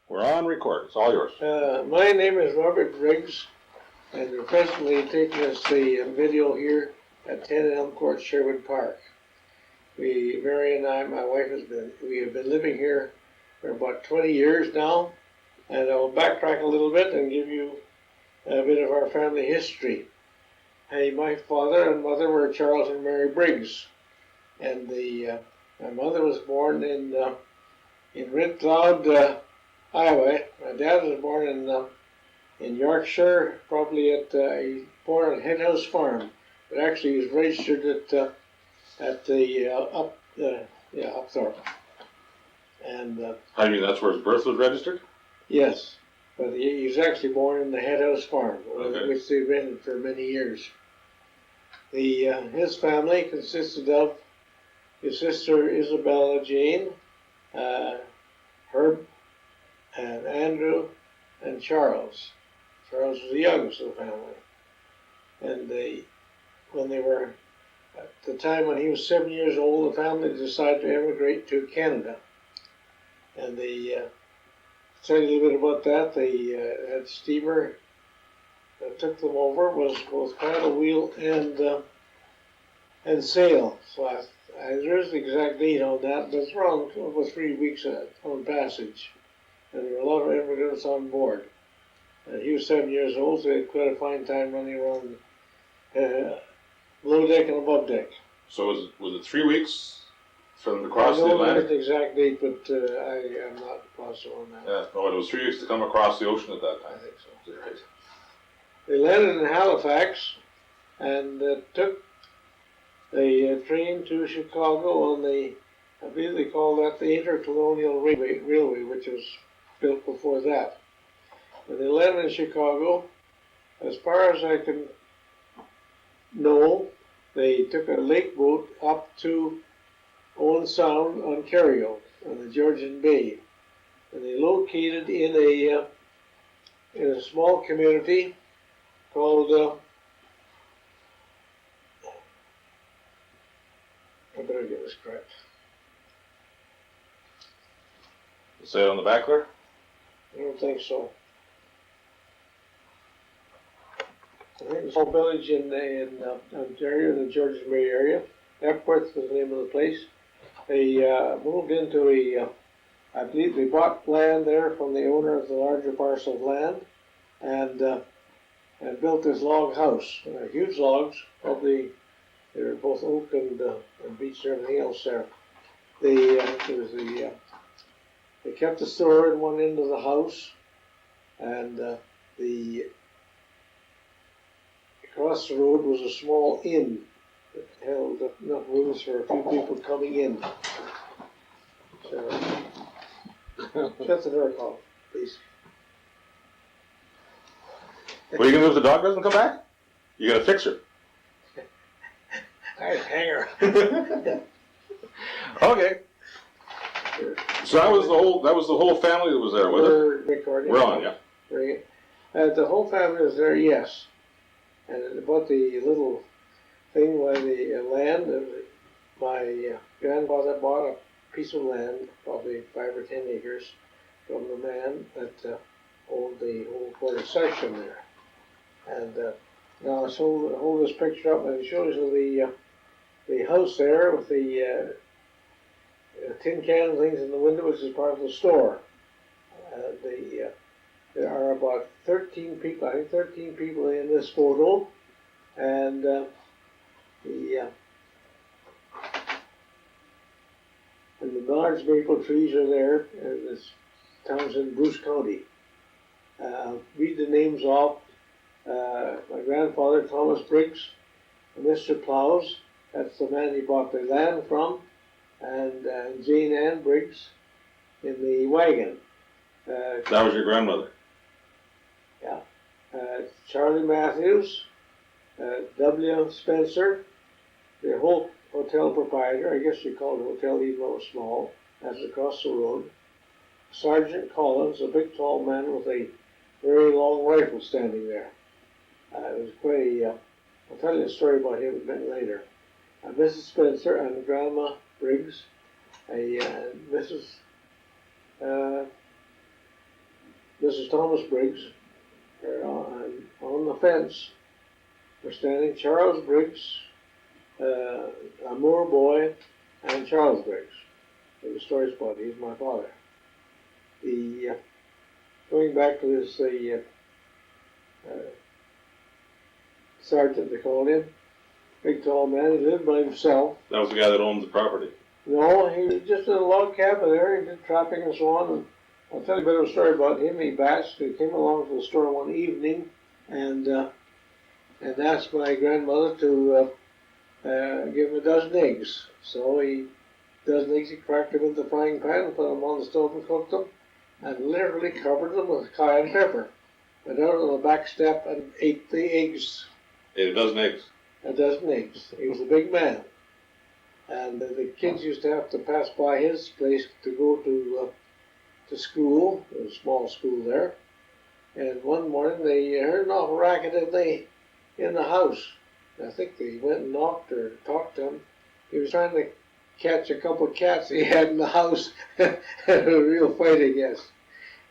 We're on record. It's all yours. My name is Robert Briggs, and we're presently taking us the video here at 10 Elm Court, Sherwood Park. Mary and I, my wife, we have been living here for about 20 years now, and I'll backtrack a little bit and give you a bit of our family history. My father and mother were Charles and Mary Briggs, and my mother was born in Red Cloud, Iowa. My dad was born in Yorkshire, probably born at Hen House Farm, but actually he was registered at Upthorpe. And How do you mean that's where his birth was registered? yes, but he was actually born in the Hen House Farm, Okay. which they rented for many years. His family consisted of his sister Isabella Jane, Herb, and Andrew, and Charles. Charles was the youngest of the family. And when they were, at the time when he was 7 years old, the family decided to emigrate to Canada. And tell you a little bit about that. They had a steamer that took them over, was both paddle wheel and sail. So there is the exact date on that, but it's around over 3 weeks on passage. And there were a lot of immigrants on board. He was 7 years old, so he had quite a fine time running around below deck and above deck. So was it 3 weeks for them to cross the Atlantic? I don't know the exact date, but I am not positive on that. Yeah, no, it was 3 weeks to come across the ocean at that time. I think so. Right. They landed in Halifax and took the train to Chicago on I believe they call that the Intercolonial Railway, which was built before that. When they landed in Chicago, as far as I can know, they took a lake boat up to Owen Sound, Ontario, on the Georgian Bay, and they located in a small community called I better get this correct. Say it on the back there? I don't think so. I think it's a small village in Ontario, in the Georgian Bay area. Epworth was the name of the place. They moved into I believe they bought land there from the owner of the larger parcel of land, and built this log house. Huge logs, probably they were both oak and beech and everything else there. They kept the store in one end of the house, and across the road was a small inn that held enough rooms for a few people coming in. So, shut the door, Paul, please. What are you gonna do if the dog doesn't come back? You gotta fix her. Alright, hang her. Okay. So that was the whole family that was there, was it? We're recording. We're on, yeah. The whole family was there, yes. And about the little thing where the land, my grandfather bought a piece of land, probably 5 or 10 acres, from the man that owned the whole quarter section there. And now let's hold this picture up and it shows you the house there with the tin can things in the window, which is part of the store. There are about 13 people, I think 13 people in this photo, and the large maple trees are there, and this town's in Bruce County. Read the names off. My grandfather, Thomas Briggs, and Mr. Plows, that's the man he bought the land from, and Jane Ann Briggs in the wagon. That was your grandmother? Yeah. Charlie Matthews, W. Spencer, the whole hotel proprietor, I guess you call it a hotel even though it's small, that's across the road. Sergeant Collins, a big tall man with a very long rifle standing there. It was quite I'll tell you a story about him a bit later. Mrs. Spencer and Grandma Briggs, Mrs. Mrs. Thomas Briggs. On the fence were standing Charles Briggs, a Moore boy, and Charles Briggs. The story spot. He's my father. Going back to this, sergeant, they called him, big tall man. He lived by himself. That was the guy that owned the property. No, he was just in a log cabin there. He did trapping and so on. And I'll tell you a bit of a story about him. He batched. He came along to the store one evening and asked my grandmother to give him a dozen eggs. So dozen eggs, he cracked them into the frying pan, put them on the stove and cooked them, and literally covered them with cayenne pepper. Went out on the back step and ate the eggs. Ate a dozen eggs. A dozen eggs. He was a big man. And the kids used to have to pass by his place to go to school. There was a small school there. And one morning they heard an awful racket in the house. I think they went and knocked or talked to him. He was trying to catch a couple of cats he had in the house. A real fight, I guess.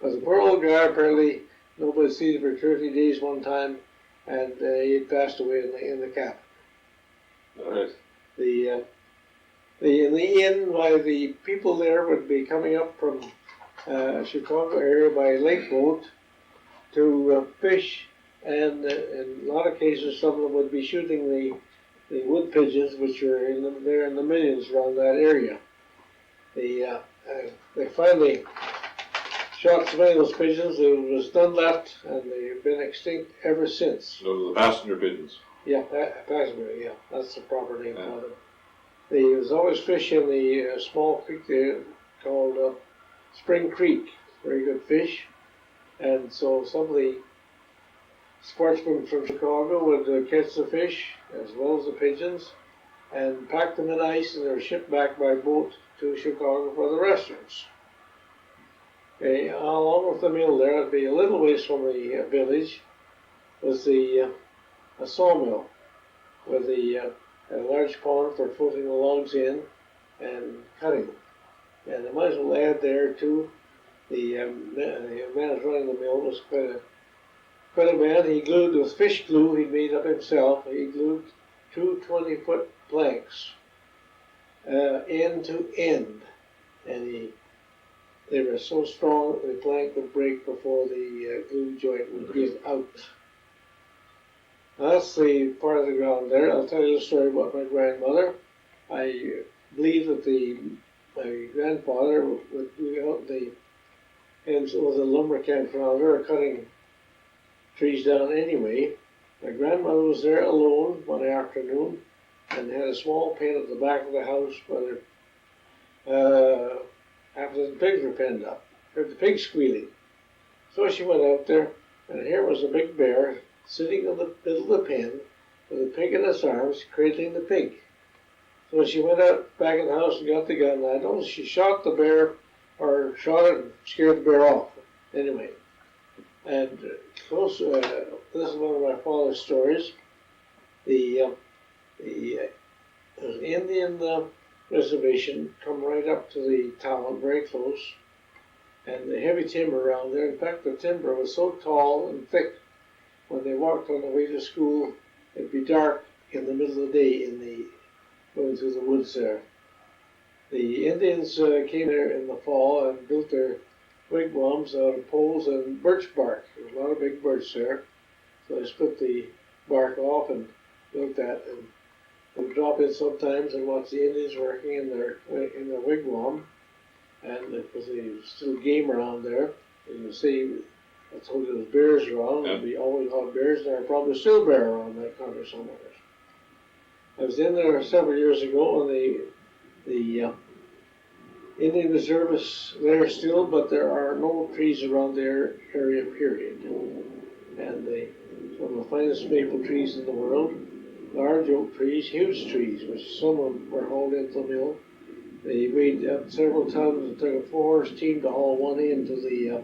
But the poor old guy, apparently nobody seen him for 30 days one time, and he had passed away in the cabin. All right. In the inn, while the people there would be coming up from Chicago area by lake boat to fish, and in a lot of cases, some of them would be shooting the wood pigeons, which are there in the millions around that area. They finally shot so many of those pigeons, there was none left, and they've been extinct ever since. Those are the passenger pigeons. Yeah, passenger, yeah, that's the proper name for them. There was always fish in the small creek there called Spring Creek, very good fish, and so some of the sportsmen from Chicago would catch the fish as well as the pigeons and pack them in ice, and they were shipped back by boat to Chicago for the restaurants. Okay, along with the mill there, it'd be a little ways from the village, was a sawmill with a large pond for floating the logs in and cutting them. And I might as well add there too, the man who's running the mill was quite a man. He glued with fish glue he'd made up himself. He glued two 20-foot planks end to end, and they were so strong that the plank would break before the glue joint would give out. Now, that's the part of the ground there. I'll tell you a story about my grandmother. I believe that my grandfather would go out with a lumber camp around there, cutting trees down anyway. My grandmother was there alone one afternoon and had a small pen at the back of the house where half a dozen pigs were penned up. Heard the pigs squealing. So she went out there, and here was a big bear sitting in the middle of the pen with a pig in its arms, cradling the pig. So she went out back in the house and got the gun. I don't know if she shot the bear or shot it and scared the bear off. Anyway, and this is one of my father's stories. The Indian reservation come right up to the town, very close, and the heavy timber around there. In fact, the timber was so tall and thick, when they walked on the way to school, it'd be dark in the middle of the day going through the woods there. The Indians came there in the fall and built their wigwams out of poles and birch bark. There was a lot of big birch there, so they split the bark off and built that. And they would drop in sometimes and watch the Indians working in their wigwam, and because there was still game around there. And you see, I told you there's bears around. There'd be always a lot of bears there. Probably still bear around that country somewhere. I was in there several years ago, and the Indian Reserve is there still, but there are no trees around their area, period. And some of the finest maple trees in the world, large oak trees, huge trees, which some of them were hauled into the mill. They weighed up several tons. It took a 4-horse team to haul one into the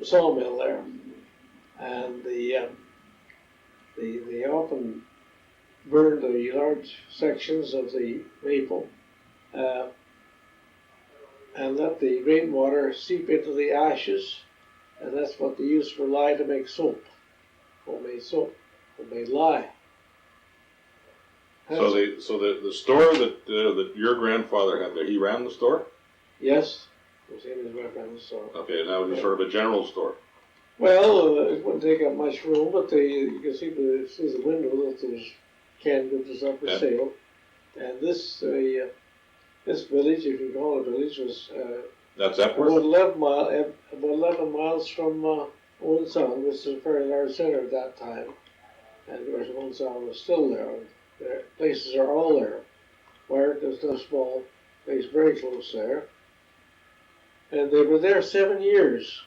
sawmill there. And they often burned the large sections of the maple. and let the rainwater seep into the ashes, and that's what they use for lye to make soap. Homemade lye. So the store that your grandfather had there, he ran the store? Yes, it was him and his wife ran the store. Okay, that was just sort of a general store. Well, it wouldn't take up much room, but you can see through the window that there's canned goods up for sale. And this village, if you call it a village, was That's about Epworth? 11 miles from Owen Sound, which is a very large center at that time. And of course, Owen Sound was still there. The places are all there. Wyrick is a small place very close there. And they were there 7 years.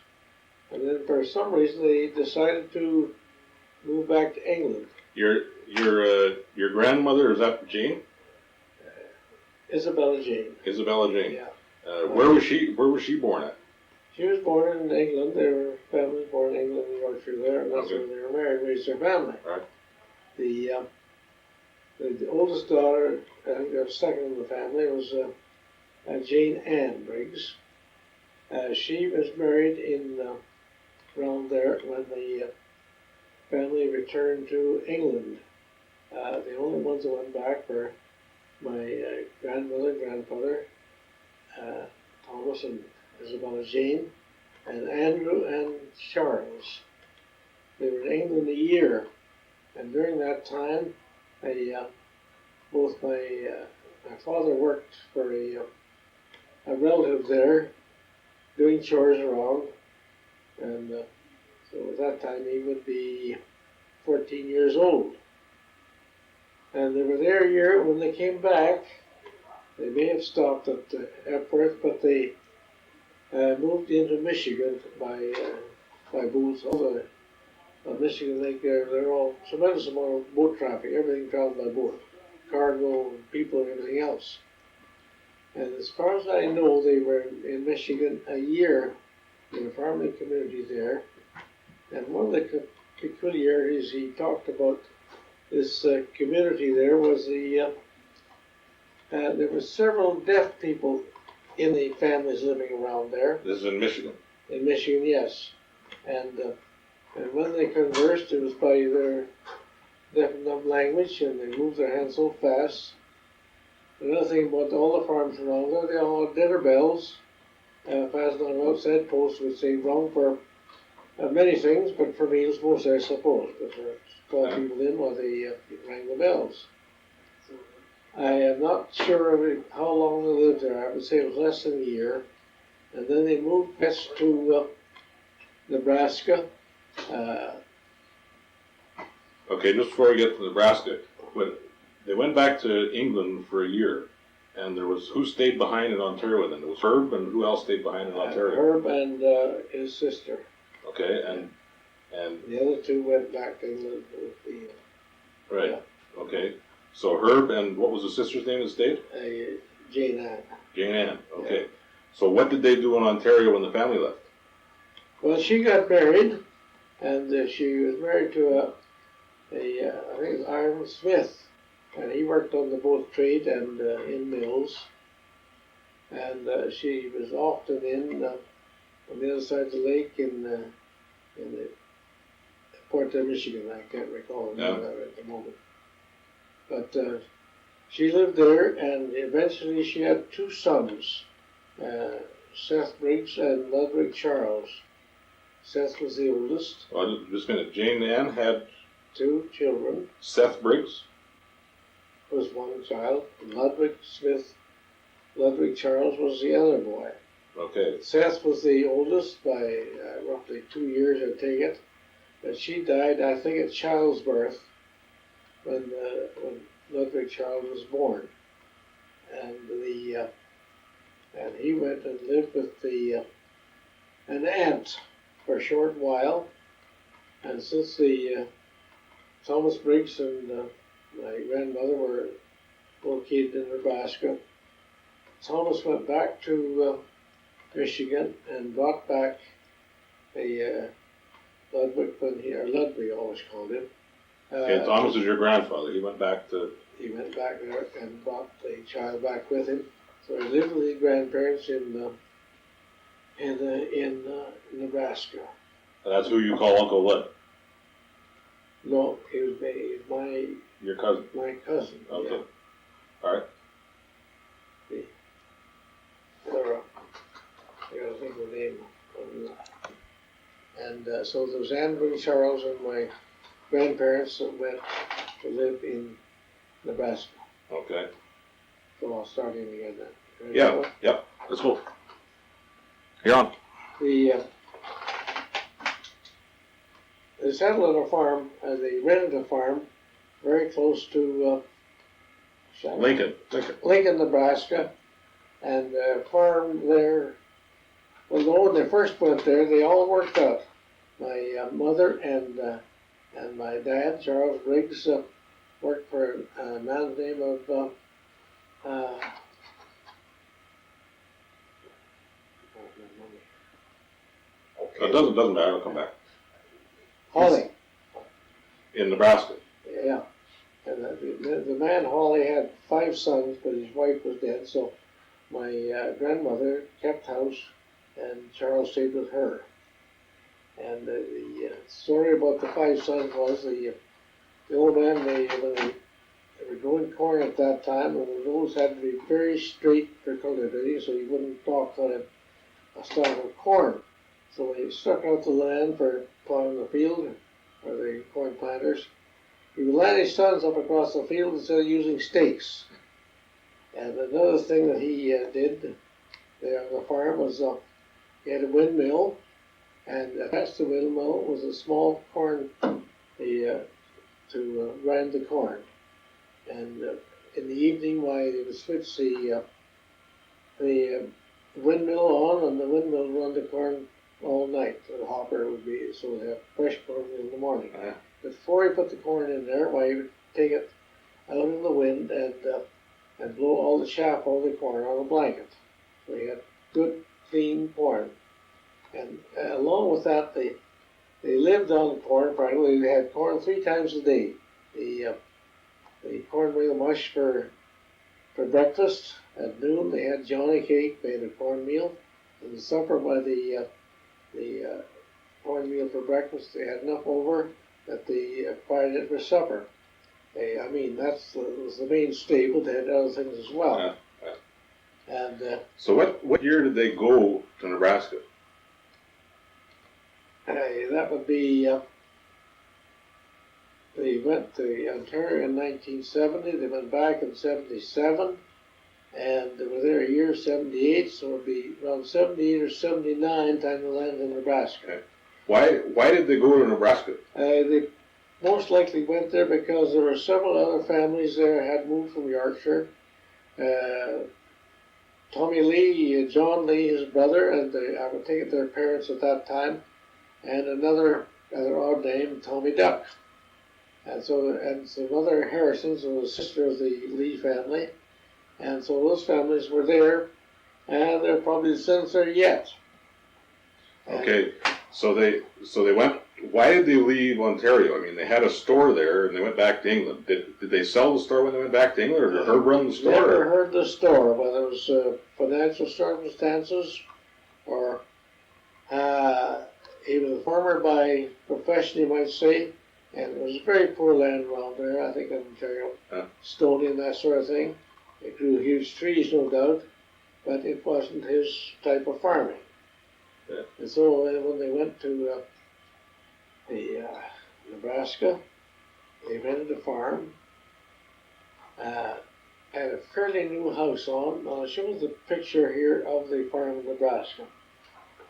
And then for some reason they decided to move back to England. Your grandmother, is that Jane? Isabella Jane. Isabella Jane. Yeah. Where was she born at? She was born in England. Their family was born in England and Yorkshire there, and that's where they were married, raised their family. Right. The oldest daughter, I think the second in the family, was Jane Ann Briggs. She was married in around there when the family returned to England. The only ones that went back were my grandmother and grandfather, Thomas and Isabella Jane, and Andrew and Charles. They were in England a year, and during that time, both my father worked for a relative there, doing chores around, and so at that time he would be 14 years old. And they were there a year. When they came back, they may have stopped at Epworth, but they moved into Michigan by boats. All the Michigan Lake there are all tremendous amount of boat traffic. Everything traveled by boat, cargo, people, and everything else. And as far as I know, they were in Michigan a year in a farming community there. And one of the peculiarities he talked about this community there was there were several deaf people in the families living around there. This is in Michigan. In Michigan, yes. And when they conversed, it was by their deaf and dumb language, and they moved their hands so fast. Another thing about all the farms around there, they all had dinner bells fastened on an outside post, which they rung for many things, but for meals mostly, I suppose. But call people in while they rang the bells. I am not sure of how long they lived there. I would say it was less than a year. And then they moved west to Nebraska. Okay, just before we get to Nebraska, when they went back to England for a year, and there was, who stayed behind in Ontario then? It was Herb, and who else stayed behind in Ontario? Herb and his sister. Okay, and the other two went back to England with the right. Yeah. Okay, so Herb and what was the sister's name that stayed? Jane Ann. Jane Ann. Okay. Yeah. So what did they do in Ontario when the family left? Well, she got married, and she was married to I think it was Iron Smith, and he worked on the boat trade and in mills. And she was often in on the other side of the lake in the Port of Michigan. I can't recall the name of it at the moment. But she lived there, and eventually she had two sons, Seth Briggs and Ludwig Charles. Seth was the oldest. Well, just a minute. Jane Ann had two children. Seth Briggs was one child. And Ludwig Charles was the other boy. Okay. Seth was the oldest by roughly 2 years, I take it. But she died, I think, at child's birth when Ludwig Charles was born. And and he went and lived with an aunt for a short while. And since Thomas Briggs and my grandmother were located in Nebraska, Thomas went back to Michigan and brought back Ludwig, Ludwig always called him. Okay, Thomas is your grandfather. He went back there and brought the child back with him. So he lived with his grandparents in Nebraska. And that's who you call Uncle Lynn? No, he was Your cousin? my cousin. Okay. Yeah. All right. I gotta think of the name of that. And so there was Andrew and Charles and my grandparents that went to live in Nebraska. Okay. So I'll start in again then. Ready to Yeah, go? yeah, let's go. You're on. They settled on a farm, they rented a farm very close to Lincoln. Lincoln, Nebraska, and the farm there, well, when they first went there, they all worked out. My mother and my dad, Charles Briggs, worked for a man's name of It doesn't matter, I'll come back. Hawley. In Nebraska. Yeah. And the man Hawley had 5 sons, but his wife was dead, so my grandmother kept house and Charles stayed with her. And the story about the 5 sons was the old man, when they were growing corn at that time, and the rows had to be very straight for cultivating, so you wouldn't talk on a stalk of corn. So they struck out the land for plowing the field, or the corn planters. He would line his sons up across the field instead of using stakes. And another thing that he did there on the farm was he had a windmill, and attached to the windmill was a small corn to grind the corn. And in the evening, while they would switch the windmill on, and the windmill would run the corn all night. The hopper would be, so they have fresh corn in the morning. Before he put the corn in there, he would take it out in the wind and blow all the chaff out of the corn on a blanket. So he had good, clean corn. And along with that, they lived on corn. Probably they had corn 3 times a day. The cornmeal mush for breakfast. At noon, they had Johnny cake made of cornmeal. And the supper by the cornmeal for breakfast, they had enough over that they fried it for supper. That was the main staple. They had other things as well. And so what year did they go to Nebraska? that would be, they went to Ontario in 1970. They went back in 77. And they were there a year, 78, so it would be around 78 or 79 time they landed in Nebraska. Okay. Why did they go to Nebraska? They most likely went there because there were several other families there had moved from Yorkshire. Tommy Lee, John Lee, his brother, and I would take it their parents at that time, and another rather odd name, Tommy Duck. And some other Harrisons, who was a sister of the Lee family. And so those families were there, and they're probably since there yet. Okay, so they went. Why did they leave Ontario? I mean, they had a store there, and they went back to England. Did they sell the store when they went back to England, or did Herb run the store? Never heard the store, whether it was financial circumstances, or he was a farmer by profession, you might say, and it was very poor land around there. I think in Ontario, stony and that sort of thing. It grew huge trees, no doubt, but it wasn't his type of farming. Yeah. And so when they went to Nebraska, they rented a farm, had a fairly new house on. I'll show you the picture here of the farm in Nebraska.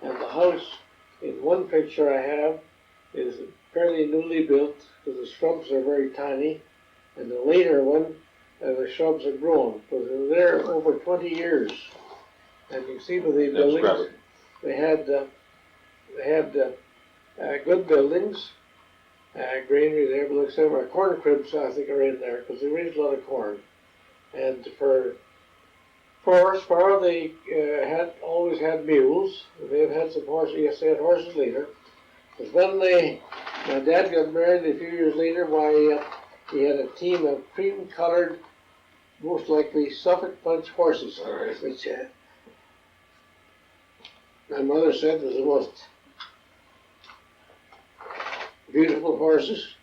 And the house, in one picture I have, is fairly newly built, because the shrubs are very tiny, and the later one, the shrubs have grown, because they were there over 20 years. And you can see with the buildings, they had good buildings, granary there, but looks like our corn cribs, I think, are in there, because they raised a lot of corn. And for horsepower, they always had mules. They have had some horses. Yes, they had horses later. But when my dad got married a few years later, he had a team of cream-colored most likely Suffolk Punch horses, All right. which my mother said was the most beautiful horses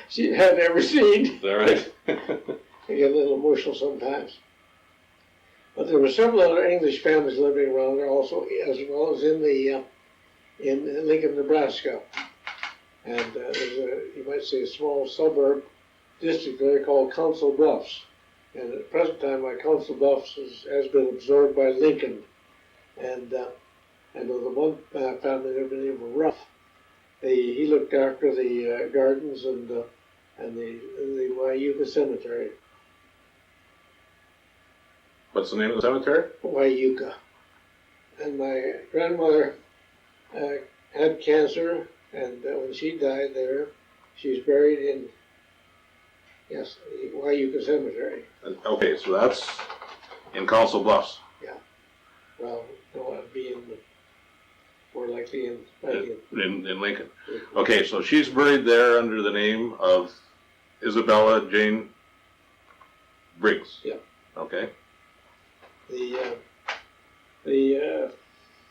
she had ever seen. Is that right? I get a little emotional sometimes. But there were several other English families living around there also, as well as in Lincoln, Nebraska. And there's you might say, a small suburb district there called Council Bluffs. And at the present time, Council Bluffs has been absorbed by Lincoln. And I know the one family there by the name of Ruff. He looked after the gardens and the Wyuka Cemetery. What's the name of the cemetery? Wyuka. And my grandmother had cancer, and when she died there, she's buried in, yes, the Wyuka Cemetery. Okay, so that's in Council Bluffs. Well, no, it'd be more likely in Lincoln. Okay, so she's buried there under the name of Isabella Jane Briggs. Yeah. Okay. The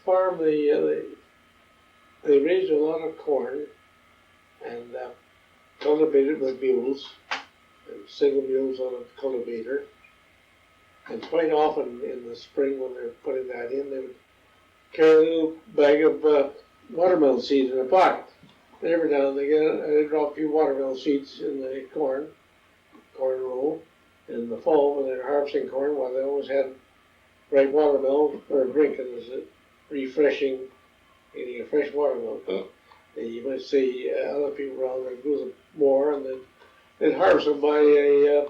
farm, they raised a lot of corn and cultivated with mules, and single mules on a cultivator. And quite often in the spring when they're putting that in, they would carry a little bag of watermelon seeds in a pocket. And every now and again, they drop a few watermelon seeds in the corn row. In the fall, when they're harvesting corn, well, they always had ripe watermelon for a drink. It was refreshing, eating a fresh watermelon. You might see other people around there grew them more, and then they'd harvest them by a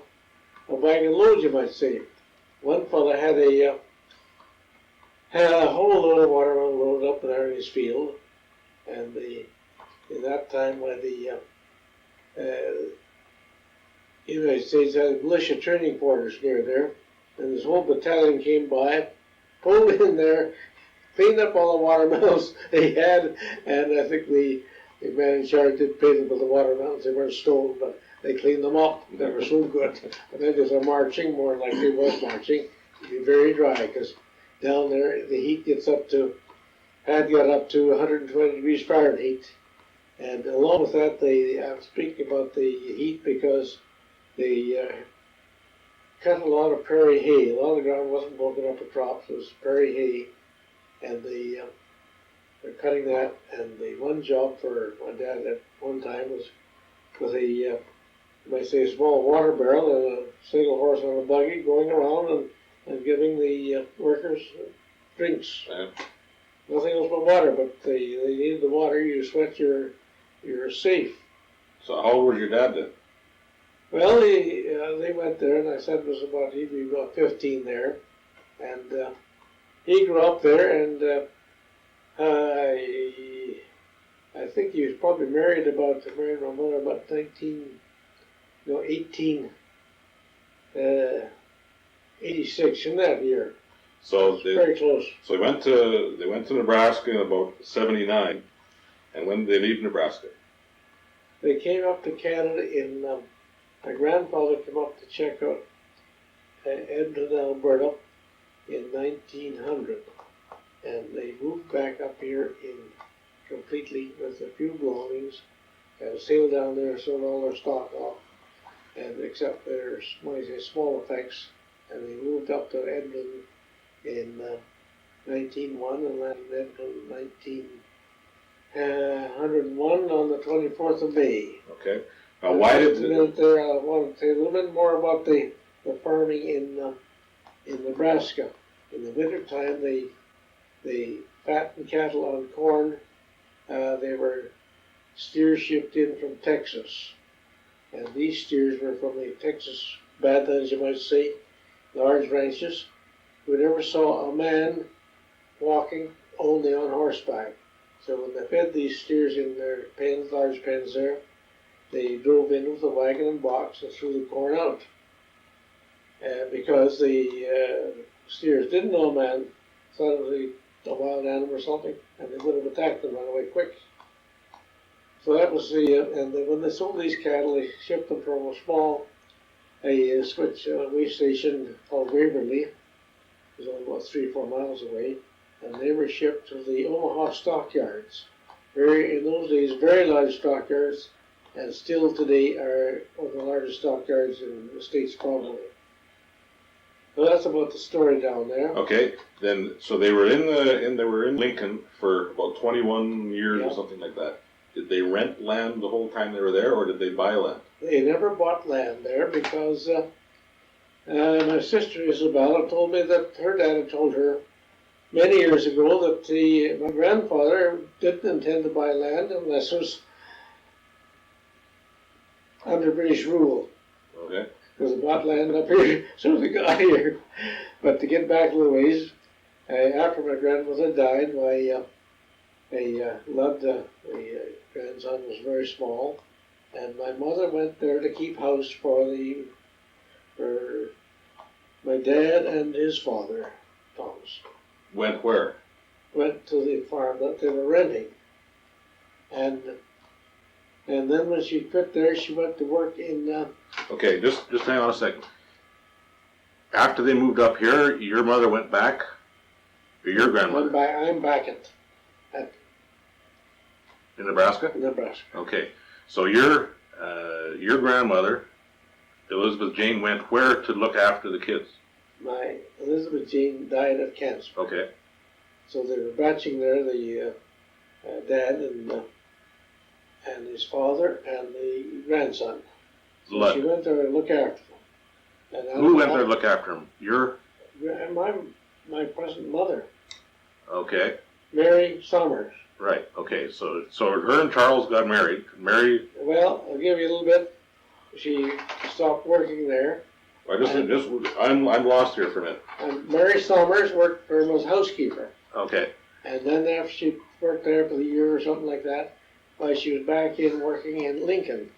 wagon load, you might say. One fellow had a whole load of watermelon loaded up there in his field, and in that time when the United States had militia training quarters near there, and this whole battalion came by, pulled in there, cleaned up all the watermelons they had, and I think the man in charge did pay them for the watermelons. They weren't stolen, but they cleaned them up. They were so good. And then there's a marching, more like they was marching. It'd be very dry, because down there the heat had got up to 120 degrees Fahrenheit. And along with that, I'm speaking about the heat because they cut a lot of prairie hay. A lot of the ground wasn't broken up for crops. It was prairie hay. And they're cutting that. And the one job for my dad at one time was with you might say, a small water barrel and a single horse on a buggy going around and giving the workers drinks. Nothing else but water, but they needed the water. You sweat, you're safe. So how old was your dad then? Well, they went there, and I said he'd be about 15 there, and he grew up there, and I think he was probably married my mother about 1886 in that year. So very close. So they went to Nebraska in about '79, and when did they leave Nebraska? They came up to Canada in. My grandfather came up to check out Edmonton, Alberta, in 1900, and they moved back up here completely with a few belongings, and sailed down there, sold all their stock off, and except their small effects, and they moved up to Edmonton in 1901 and landed in Edmonton 1901 on the 24th of May. Okay. Now, why did I want to say a little bit more about the farming in Nebraska. In the wintertime, they fattened cattle on corn. They were steers shipped in from Texas. And these steers were from the Texas Badlands, you might say, large ranches. We never saw a man walking only on horseback. So when they fed these steers in their pens, large pens there, they drove in with a wagon and box and threw the corn out. Because the steers didn't know a man, thought it was a wild animal or something, and they would have attacked them right away quick. So that was and when they sold these cattle, they shipped them from a small a switch way station called Waverly. It was only about 3 or 4 miles away, and they were shipped to the Omaha stockyards. In those days, very large stockyards, and still today are one of the largest stockyards in the States probably. So that's about the story down there. Okay, then so they were in Lincoln for about 21 years or something like that. Did they rent land the whole time they were there, or did they buy land? They never bought land there because my sister Isabella told me that her dad had told her many years ago that my grandfather didn't intend to buy land unless it was under British rule. Okay. Because they bought land up here as soon as they got here. But to get back a little ways, after my grandmother died, my Lud, the grandson, was very small, and my mother went there to keep house for my dad and his father, Thomas. Went where? Went to the farm that they were renting, and then when she quit there, she went to work in. Okay, just hang on a second. After they moved up here, your mother went back, or your grandmother? I'm back In Nebraska? in Nebraska. Okay, so your grandmother, Elizabeth Jane, went where to look after the kids? My Elizabeth Jane died of cancer. Okay. So they were batching there, the dad and his father and the grandson. So she went there to look after them. And who went there to look after them? Your? My present mother. Okay. Mary Summers. Right. Okay. So her and Charles got married. Mary. Well, I'll give you a little bit. She stopped working there. I'm lost here for a minute. And Mary Summers was housekeeper. Okay. And then after she worked there for a year or something like that, she was back in working in Lincoln,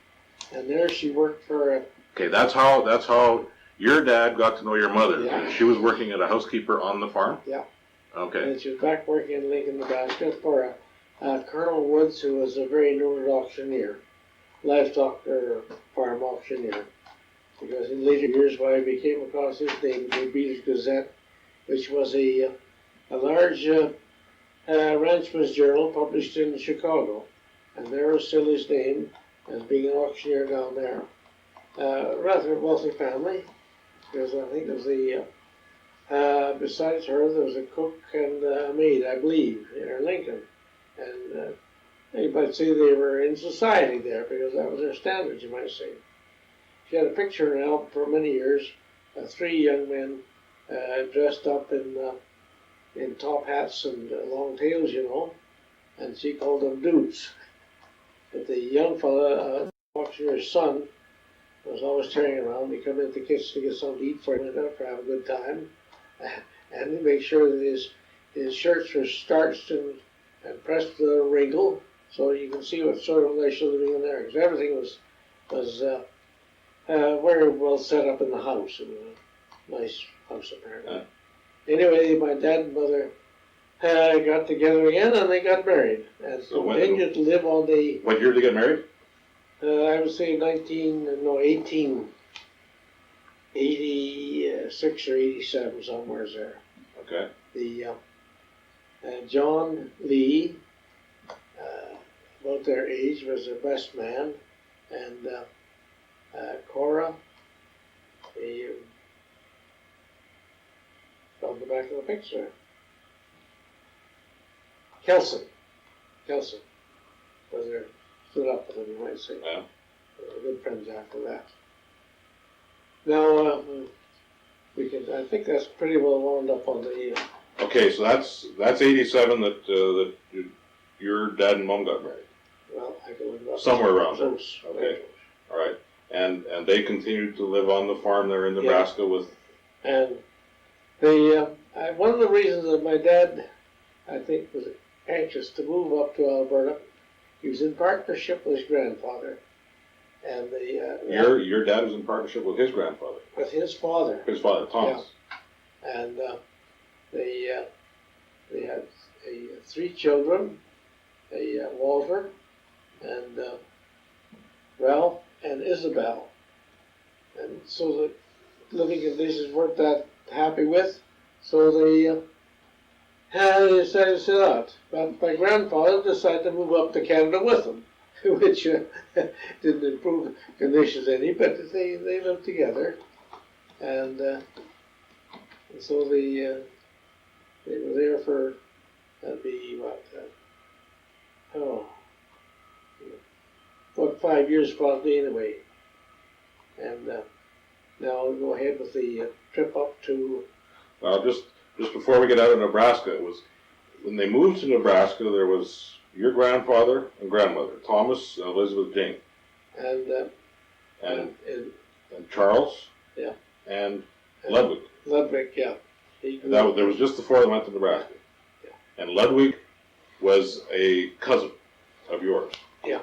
and there she worked for. Okay, that's how your dad got to know your mother. Yeah. She was working as a housekeeper on the farm. Yeah. Okay. And she was back working in Lincoln, Nebraska for Colonel Woods, who was a very noted auctioneer, livestock or farm auctioneer. Because in later years, when I came across his name, the Briggs Gazette, which was a large ranchman's journal published in Chicago, and there was still his name as being an auctioneer down there. Rather wealthy family, because I think there was besides her, there was a cook and a maid, I believe, in Lincoln. And you might say they were in society there, because that was their standards, you might say. She had a picture in an album for many years, 3 young men dressed up in top hats and long tails, and she called them dudes. But the young fella, auctioneer's son, was always tearing around. He'd come into the kitchen to get something to eat for him to have a good time, and he'd make sure that his shirts were starched and pressed with a wrinkle, so you can see what sort of life living in there. Because everything was very well set up in the house. It was a nice house, apparently. Anyway, my dad and mother got together again, and they got married, and continued to live on the. What year did they get married? I would say 1886 or 87, somewhere there. Okay. The John Lee, about their age, was their best man, and Cora, on the back of the picture. Kelson was there, stood up with him, you might say. Yeah. They were good friends after that. Now, I think that's pretty well wound up on the. Okay, so that's 87 that your dad and mom got married. Well, I can look it up. Somewhere around there. Close. Okay. All right. And they continued to live on the farm there in Nebraska with. And one of the reasons that my dad, I think, was anxious to move up to Alberta, he was in partnership with his grandfather, and your dad was in partnership with his grandfather. With his father. His father, Thomas. Yeah. And they had 3 children, Walter, and Ralph, and Isabel. And so the living conditions weren't that happy with, so they decided to sit out. But my grandfather decided to move up to Canada with them, which didn't improve conditions any, but they lived together. And so they were there for, that'd be what, about 5 years probably anyway. And now we'll go ahead with the trip up to. Well, just before we get out of Nebraska, it was when they moved to Nebraska. There was your grandfather and grandmother, Thomas and Elizabeth Jane, and Charles, yeah, and Ludwig. Ludwig, yeah. There was just the four that went to Nebraska. Yeah. And Ludwig was a cousin of yours. Yeah.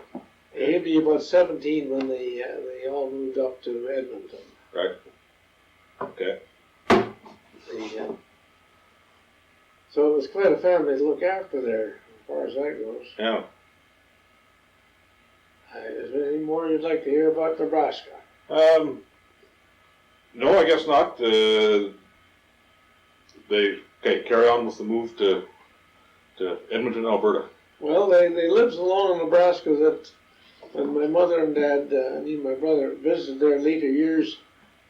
He'd be about 17 when they all moved up to Edmonton. Right. Okay. So it was quite a family to look after there, as far as that goes. Yeah. Is there anything more you'd like to hear about Nebraska? No, I guess not. Carry on with the move to Edmonton, Alberta. Well, they lived so long in Nebraska that when my mother and dad, my brother, visited there in later years,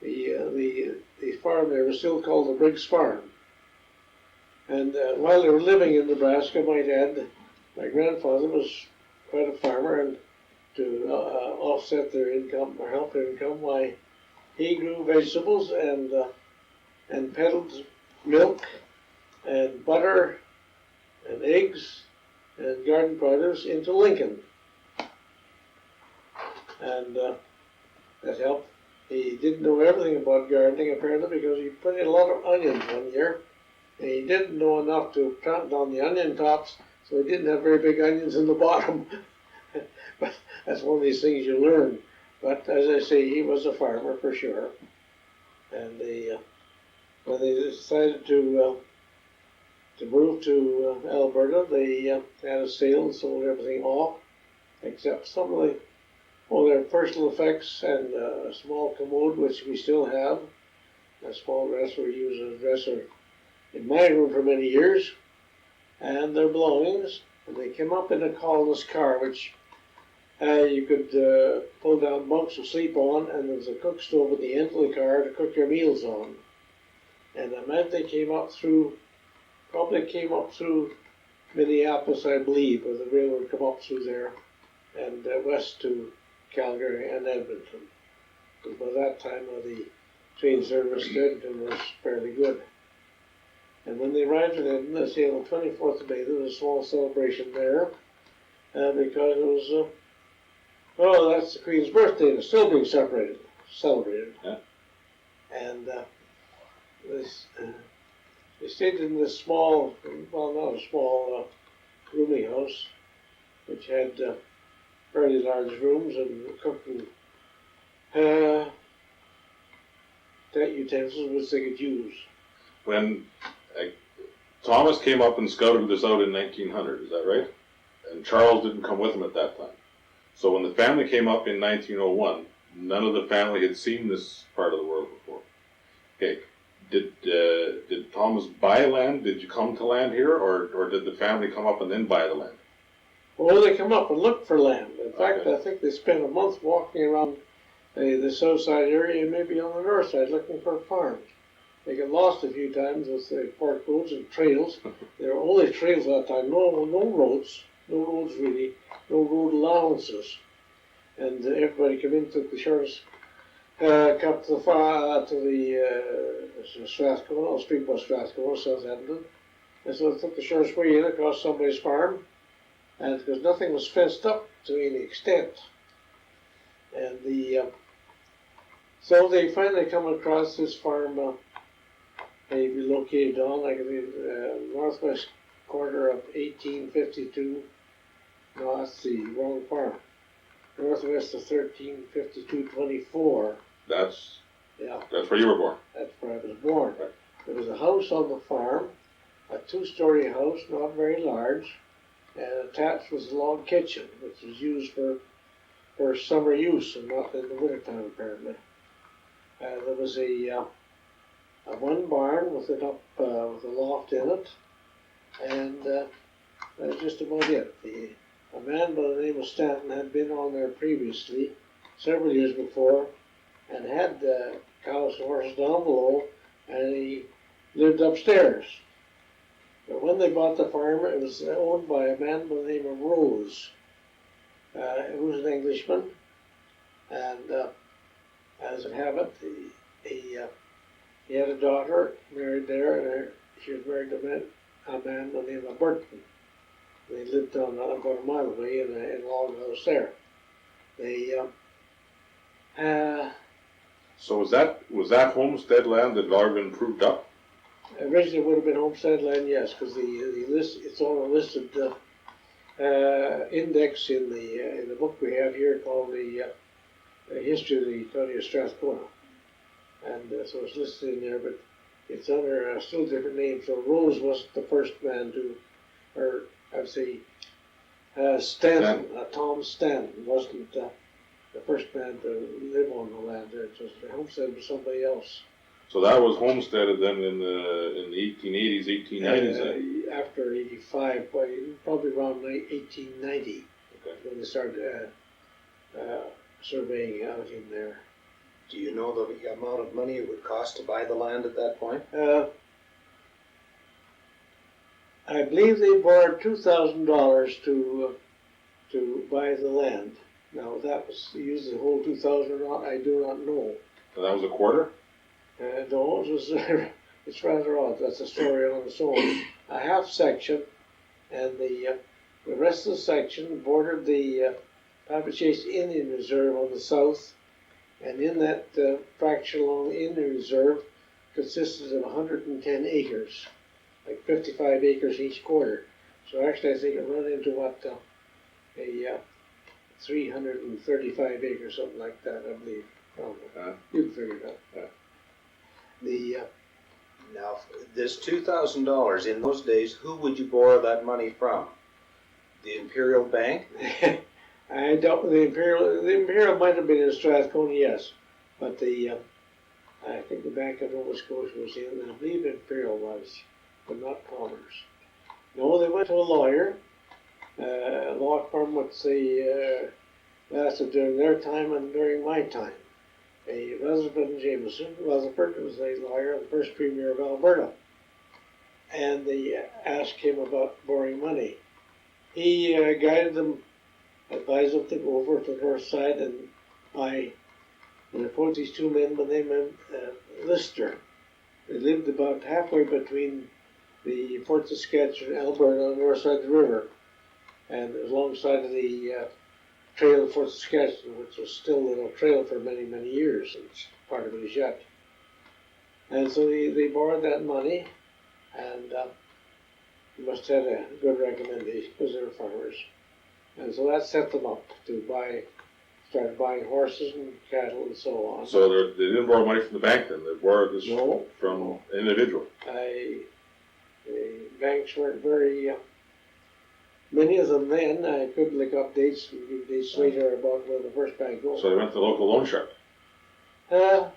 the farm there was still called the Briggs farm. And while they were living in Nebraska, I might add, my grandfather was quite a farmer, and to offset their income or help their income, why he grew vegetables and peddled milk and butter and eggs and garden produce into Lincoln. And that helped. He didn't know everything about gardening apparently because he put in a lot of onions one year. And he didn't know enough to plant down the onion tops, so he didn't have very big onions in the bottom. But that's one of these things you learn. But as I say, he was a farmer for sure. And when they decided to move to Alberta, they had a sale and sold everything off, except some of their personal effects and a small commode, which we still have. A small dresser we use as a dresser in my room for many years, and their belongings. And they came up in a colonist car, which you could pull down bunks to sleep on, and there was a cook stove at the end of the car to cook your meals on. And I meant they probably came up through Minneapolis, I believe, or the railroad come up through there, and west to Calgary and Edmonton. Because by that time, the train service to Edmonton was fairly good. And when they arrived in Edmonton, they say on the 24th of May, there was a small celebration there, because it was, that's the Queen's birthday, and it's still being celebrated. Yeah. And they stayed in this small, well, not a small, rooming house, which had fairly large rooms and cooking utensils which they could use. When Thomas came up and scouted this out in 1900, is that right? And Charles didn't come with him at that time. So when the family came up in 1901, none of the family had seen this part of the world before. Okay, did Thomas buy land? Did you come to land here, or did the family come up and then buy the land? Well, they come up and look for land. In fact, I think they spent a month walking around the south side area and maybe on the north side looking for a farm. They got lost a few times with the fork roads and trails. There were only trails at that time, no roads really, no road allowances. And everybody came in, took the shortest cut to the Strathcona, street bus Strathcona, South Edmonton. And so they took the shortest way in across somebody's farm, and because nothing was fenced up to any extent. And so they finally come across this farm they relocated on, like the northwest quarter of 1852. No, that's the wrong farm. Northwest of 1352-24. That's where you were born. That's where I was born. Right. There was a house on the farm, a two-story house, not very large, and attached was a log kitchen, which was used for summer use and not in the wintertime apparently. There was a one barn with it up with a loft in it, and that's just about it. A man by the name of Stanton had been on there previously, several years before, and had cows and horses down below, and he lived upstairs. But when they bought the farm, it was owned by a man by the name of Rose, who was an Englishman, and as it happened, he had a daughter married there, and she was married to a man by the name of Burton. They lived on about a mile away in a log house there. They So was that homestead land that had already been proved up? originally would have been homestead land, yes, because it's on a listed index in the book we have here called the History of the County of Strathcona, and so it's listed in there, but it's under a still different name. So Rose wasn't the first man to, or I'd say Stanton, Tom Stanton wasn't the first man to live on the land there. It was homestead was somebody else. So that was homesteaded then in the 1880s, 1890s. After 85, probably around 1890, Okay. when they started surveying out in there. Do you know the amount of money it would cost to buy the land at that point? I believe they borrowed $2,000 to buy the land. Now that was used the whole 2,000 or not, I do not know. So that was a quarter? No, it was it's rather odd. That's a story on its own. A half section, and the rest of the section bordered the Papachase Indian Reserve on the south, and in that fraction along the Indian Reserve consisted of 110 acres, like 55 acres each quarter. So actually, I think it run into what a 335 acres, something like that, I believe. You can figure it out. Now, this $2,000, in those days, who would you borrow that money from? The Imperial Bank? I don't. The Imperial might have been in Strathcona, yes, but I think the Bank of Nova Scotia was in, and I believe Imperial was, but not Commerce. No, they went to a lawyer. A law firm would say lasted during their time and during my time. A Rutherford and Jameson. Rutherford was a lawyer, the first premier of Alberta, and they asked him about borrowing money. He guided them, advised them to go over to the north side and buy, and approached these two men by the name of Lister. They lived about halfway between the Fort Saskatchewan and Alberta on the north side of the river, and alongside of the trail of Fort Saskatchewan, which was still a trail for many, many years. It's part of it is yet. And so they borrowed that money, and they must have had a good recommendation because they were farmers. And so that set them up to started buying horses and cattle and so on. So they didn't borrow money from the bank then? They borrowed this from an individual? The banks weren't very... many of them then, I could look up dates and give dates later about where the first bank goes. So they went to the local loan shark? If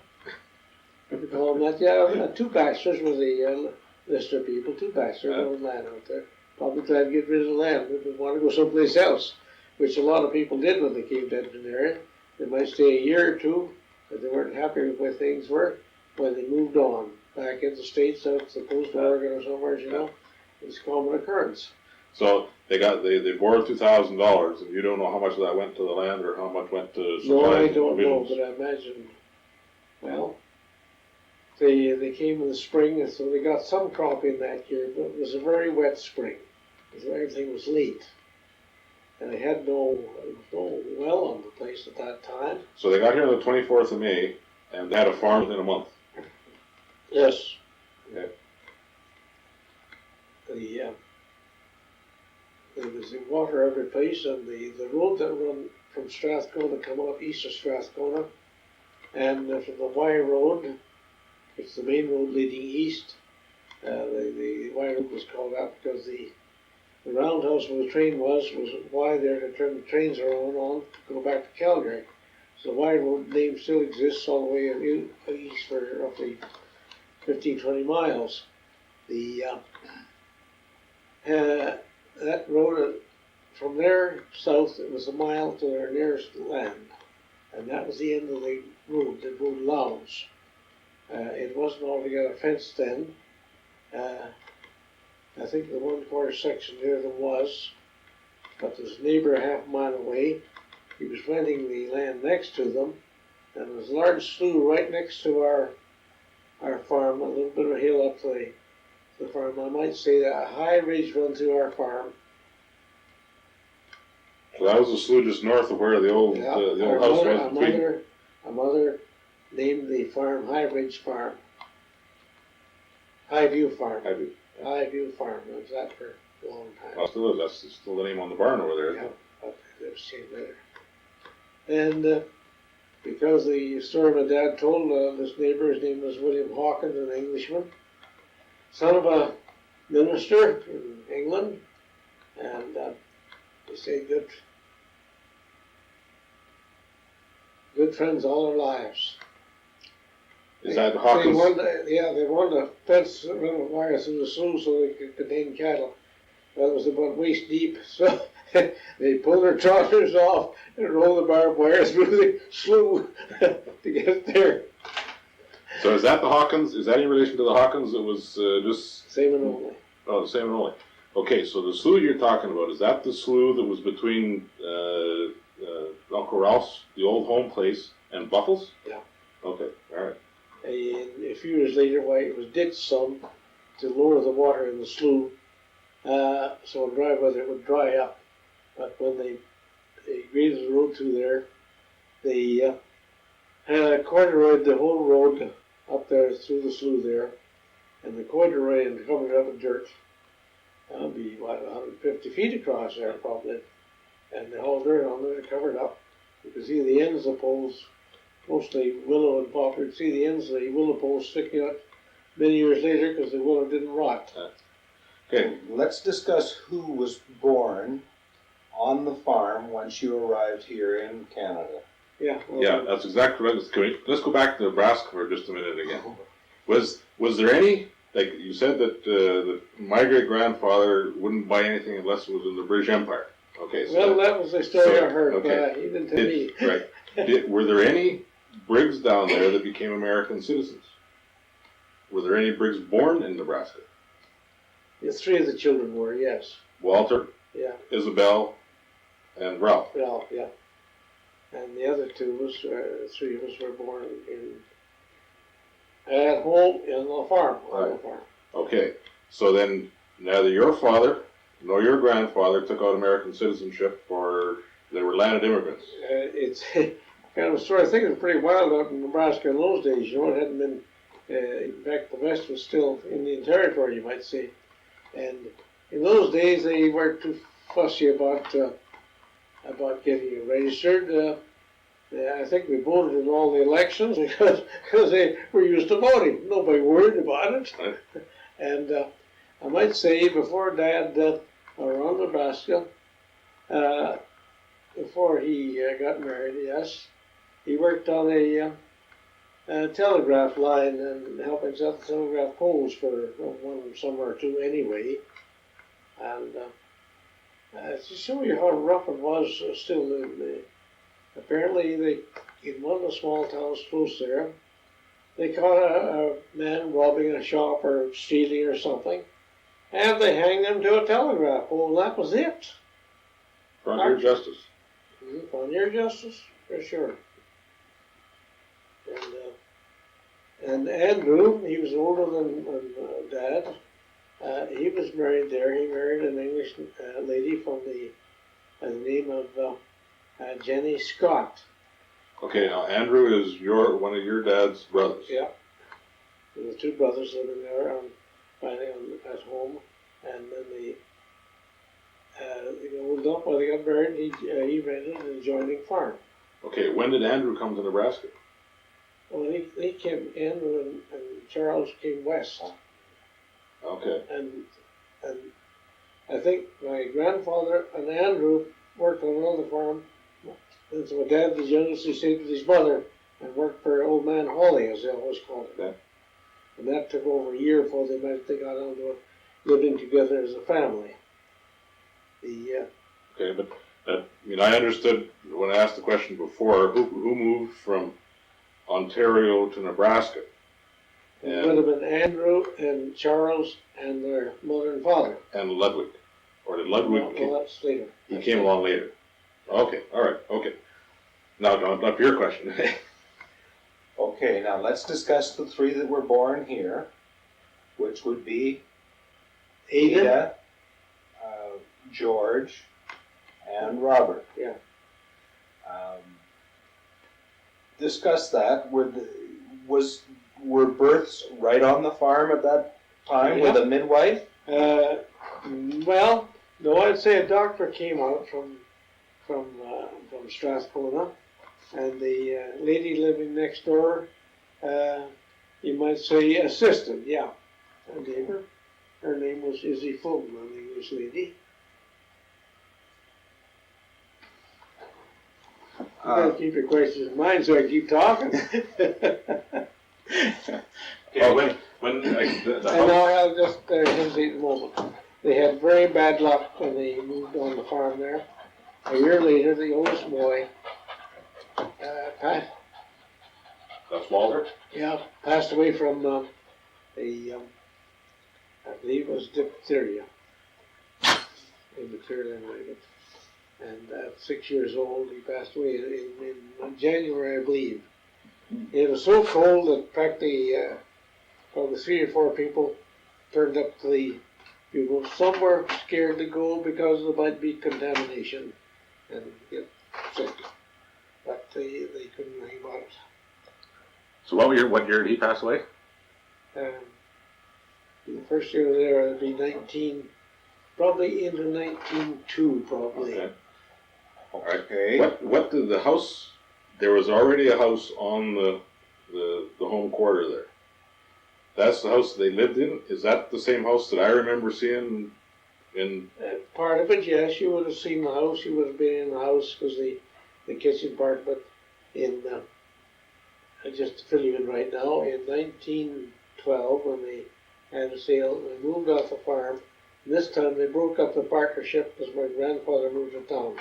you call them that, yeah. Two bachelors were the Lister people, two bachelors owned land out there. Probably glad to get rid of the land, but they want to go someplace else, which a lot of people did when they came to Edmonton area. They might stay a year or two, but they weren't happy with where things were when they moved on back in the States, out to the coast of Oregon or somewhere, you know. It's a common occurrence. So they borrowed $2,000, and you don't know how much of that went to the land or how much went to supplies? No, I don't know, but I imagine, well, they came in the spring, and so they got some crop in that year, but it was a very wet spring, so everything was late. And they had no well on the place at that time. So they got here on the 24th of May, and they had a farm within a month? Yes. Okay. There was water every place, and the road that run from Strathcona come up east of Strathcona, and from the Y Road, it's the main road leading east. The Y Road was called out because the roundhouse where the train was Y there to turn the trains around on to go back to Calgary. So Wide Road name still exists all the way east for roughly 15, 20 miles. The that road from there south, it was a mile to their nearest land, and that was the end of the road Lowndes. It wasn't altogether fenced then. I think the 1/4 section there was, but there's a neighbor a half mile away. He was renting the land next to them, and there's a large slough right next to our farm, a little bit of a hill up to the farm. I might say that a high ridge run through our farm. So that was the slough just north of where the old house was. Our mother named the farm High Ridge Farm. Highview Farm. Highview Farm. It was that for a long time. Well, still is. That's still the name on the barn over there. Yeah, up there, same there. And because the story my dad told, this neighbor, his name was William Hawkins, an Englishman, son of a minister in England, and they say good friends all their lives. Is that Hawkins? They wanted a fence run a wire through the slough so they could contain cattle. Well, it was about waist deep, so they pulled their trousers off and rolled the barbed wire through the slough to get there. So is that the Hawkins? Is that in relation to the Hawkins that was just... Same and only. Oh, the same and only. Okay, so the slough you're talking about, is that the slough that was between Uncle Ralph's, the old home place, and Buffles? Yeah. Okay, all right. And a few years later, it was ditched some to lower the water in the slough, so in dry weather it would dry up. But when they graded the road through there, they corduroyed the whole road up there through the slough there, and the corduroy and covered it up with dirt. That'll be, 150 feet across there probably. And they hauled dirt on there and covered up. You can see the ends of the poles, mostly willow and poplar. You can see the ends of the willow poles sticking out many years later because the willow didn't rot. Okay, let's discuss who was born on the farm once you arrived here in Canada. Yeah. Yeah, that's exactly right. Let's go back to Nebraska for just a minute again. Was there any, like you said that my great-grandfather wouldn't buy anything unless it was in the British Empire. Okay. So that was the story I heard, but he didn't tell me. Right. Were there any Briggs down there that became American citizens? Were there any Briggs born in Nebraska? Yeah, 3 of the children were, yes. Walter, Yeah. Isabel, and Ralph. Ralph, yeah. And the other 2 was, 3 of us were born at home on the farm. On the farm. Okay. So then, neither your father nor your grandfather took out American citizenship, or they were landed immigrants. It's kind of a story. I think it was pretty wild out in Nebraska in those days. You know, it hadn't been. In fact, the West was still Indian territory, you might say. And in those days, they weren't too fussy about getting you registered. I think we voted in all the elections because they were used to voting. Nobody worried about it. Right. And I might say before Dad around Nebraska, before he got married, yes, he worked on a telegraph line and helping set the telegraph poles for one summer or 2 anyway. And to show you how rough it was still apparently in one of the small towns close there, they caught a man robbing a shop or stealing or something, and they hanged him to a telegraph pole, and that was it. Frontier justice. Frontier justice, for sure. And Andrew, he was older than Dad. He was married there. He married an English lady from the name of Jenny Scott. Okay, now Andrew is one of your dad's brothers. Yeah. There were 2 brothers living there, finally at home, and then they moved up. While they got married, he rented an adjoining farm. Okay, when did Andrew come to Nebraska? Well, he came in, and Charles came west. Okay. And I think my grandfather and Andrew worked on another farm And so my dad was youngest, he stayed with his mother and worked for old man Hawley, as they always called it. Okay. And that took over a year before they got on to living together as a family. Okay, but I understood when I asked the question before, who moved from Ontario to Nebraska? It would have been Andrew and Charles and their mother and father. And Ludwig, or did Ludwig? Well, that's later. He came along later. Okay, all right, okay. Now, not your question. Okay, now let's discuss the three that were born here, which would be Ada, George, and Robert. Yeah. Discuss that. Were births right on the farm at that time with a midwife? Well, no, I'd say a doctor came out from Strathcona, and the lady living next door, you might say assistant, yeah, a neighbor. Her name was Izzy Fulton, an English lady. You better keep your questions in mind so I keep talking. Okay, when the And house, now I'll just hesitate a moment. They had very bad luck when they moved on the farm there. A year later, the oldest boy, that's Walter? passed away from I believe it was diphtheria. Immaterial anyway, and at 6 years old, he passed away in January, I believe. It was so cold that practically probably 3 or 4 people turned up to the funeral. Some were scared to go because there might be contamination and get sick, but they couldn't do anything about it. So what year did he pass away? The first year there, it'd be probably into 1902, probably. Okay. All right. Okay. What did the house? There was already a house on the home quarter there. That's the house they lived in? Is that the same house that I remember seeing in? Part of it, yes. You would have seen the house. You would have been in the house because the kitchen part. But just to fill you in right now, in 1912, when they had a sale, they moved off the farm. And this time they broke up the partnership because my grandfather moved to town.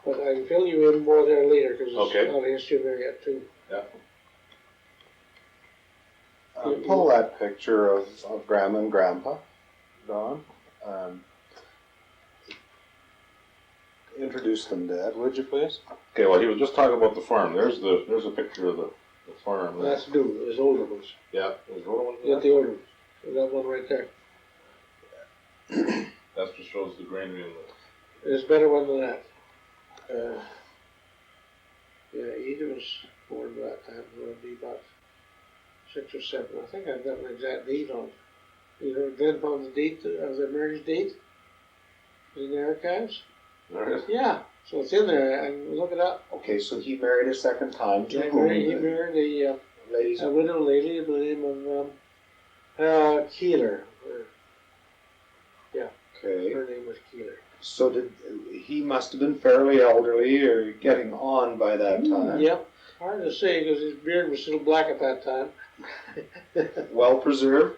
But I can fill you in more there later because there's a lot of history there yet too. Yeah. Pull that picture of Grandma and Grandpa, Don. Introduce them, Dad, would you please? Okay. Well, he was just talking about the farm. There's a picture of the farm. That's new. There's older ones. Yeah. There's older ones. Get the older ones. There's that one right there. That just shows the granary in There's a better one than that. Ada was born by that time. It would be about 6 or 7. I think I've got an exact date on it. You know, then found the date of their marriage date in the archives. there. Is. Yeah, so it's in there. I can look it up. Okay, so he married a second time to He whom? married Ladies. a widow lady by the name of Keeler. Okay. Her name was Keeler. So he must have been fairly elderly or getting on by that time. Yep. Hard to say because his beard was still black at that time. Well preserved.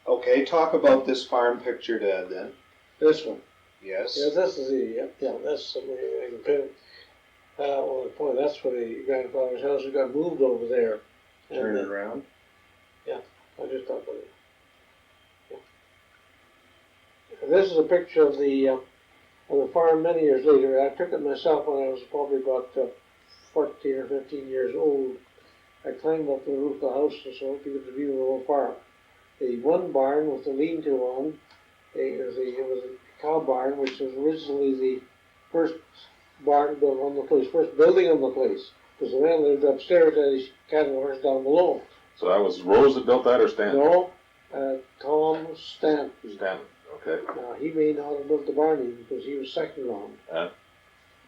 Okay, talk about this farm picture, Dad, then. This one. Yes. Yeah, this is that's something I can pin. Well, the point, that's where the grandfather's house got moved over there. Turn And, it around. I just thought about it. Yeah. This is a picture of the farm many years later. I took it myself when I was probably about 14 or 15 years old. I climbed up the roof of the house so I could view the whole farm. The one barn with the lean-to on, it was a cow barn, which was originally the first barn built on the place, first building on the place, because the man lived upstairs and his cattle horse down below. So that was Rose that built that, or Stan? No, Tom Stanton. Stan. Okay. Now, he may not have built the barn even because he was second on.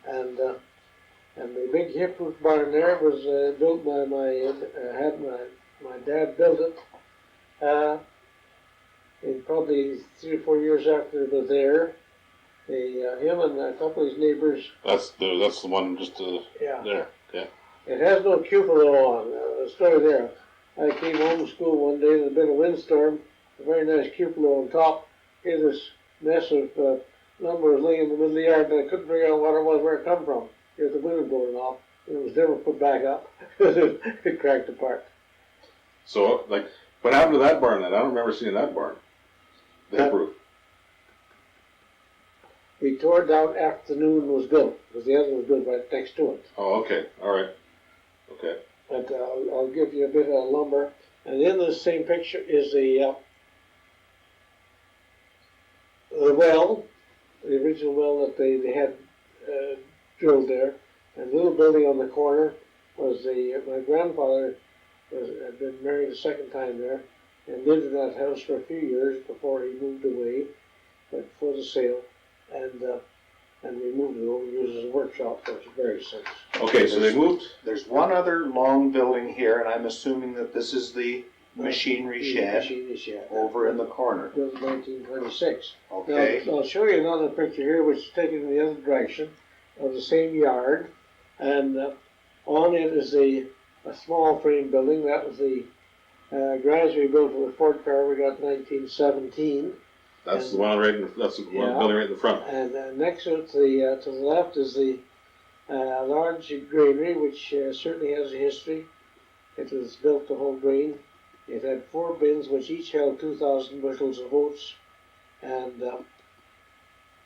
And the big hip roof barn there was built by my dad built it. In probably 3 or 4 years after they were there, Him and a couple of his neighbors, That's the one just yeah. there. Okay. It has no cupola on. The story there. I came home from school one day, there had been a windstorm, a very nice cupola on top. Here's this mess of lumber laying in the middle of the yard, and I couldn't figure out what it was, where it come from. Here's the window blowing off, and it was never put back up. It cracked apart. So, like, what happened to that barn then? I don't remember seeing that barn. The hip roof. We tore it down after the new one was built, because the other one was built right next to it. Oh, okay. All right. Okay. But I'll give you a bit of lumber. And in the same picture is the well, the original well that they had drilled there. And the little building on the corner was my grandfather had been married a second time there and lived in that house for a few years before he moved away, but for the sale. And we moved it over, used as a workshop for various things. Okay, so they moved. There's one other long building here, and I'm assuming that this is the machinery shed Machinery shed. over in the corner. Built in 1926. Okay. Now, I'll show you another picture here, which is taken in the other direction of the same yard, and on it is a small frame building. That was the garage we built for the Ford car we got in 1917. That's the one right. That's the one building right in the front. And next to it, to the left, is the large granary, which certainly has a history. It was built to hold grain. It had 4 bins, which each held 2,000 bushels of oats, and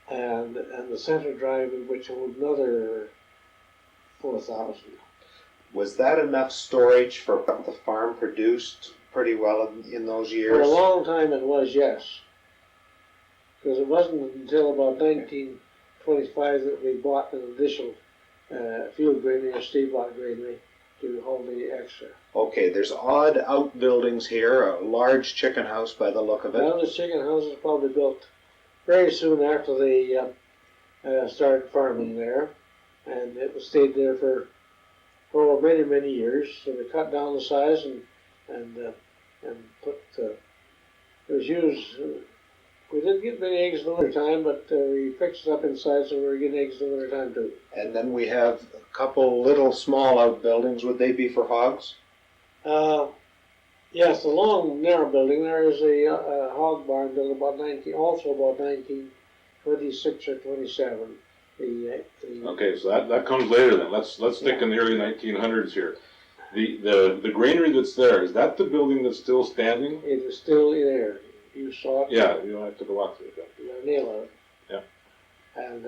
the center drive, which held another 4,000. Was that enough storage for what the farm produced pretty well in those For years? a long time, it was, yes. Because it wasn't until about 1925 that we bought an additional field granary or stay-bought granary to hold the extra. Okay, there's odd outbuildings here, a large chicken house by the look of it. Well, the chicken house was probably built very soon after they started farming there, and it was stayed there for many, many years. So they cut down the size and put it was used. We didn't get many eggs in the winter time, but we fixed it up inside so we were getting eggs in the winter time too. And then we have a couple little small outbuildings. Would they be for hogs? Yes, the long narrow building there is a hog barn built about 1926 or 27. Okay, so that comes later then. Let's stick in the early 1900s here. The granary that's there, is that the building that's still standing? It is still there. You saw it. Yeah, you don't have to go walk through it. The nail of it. Yeah. And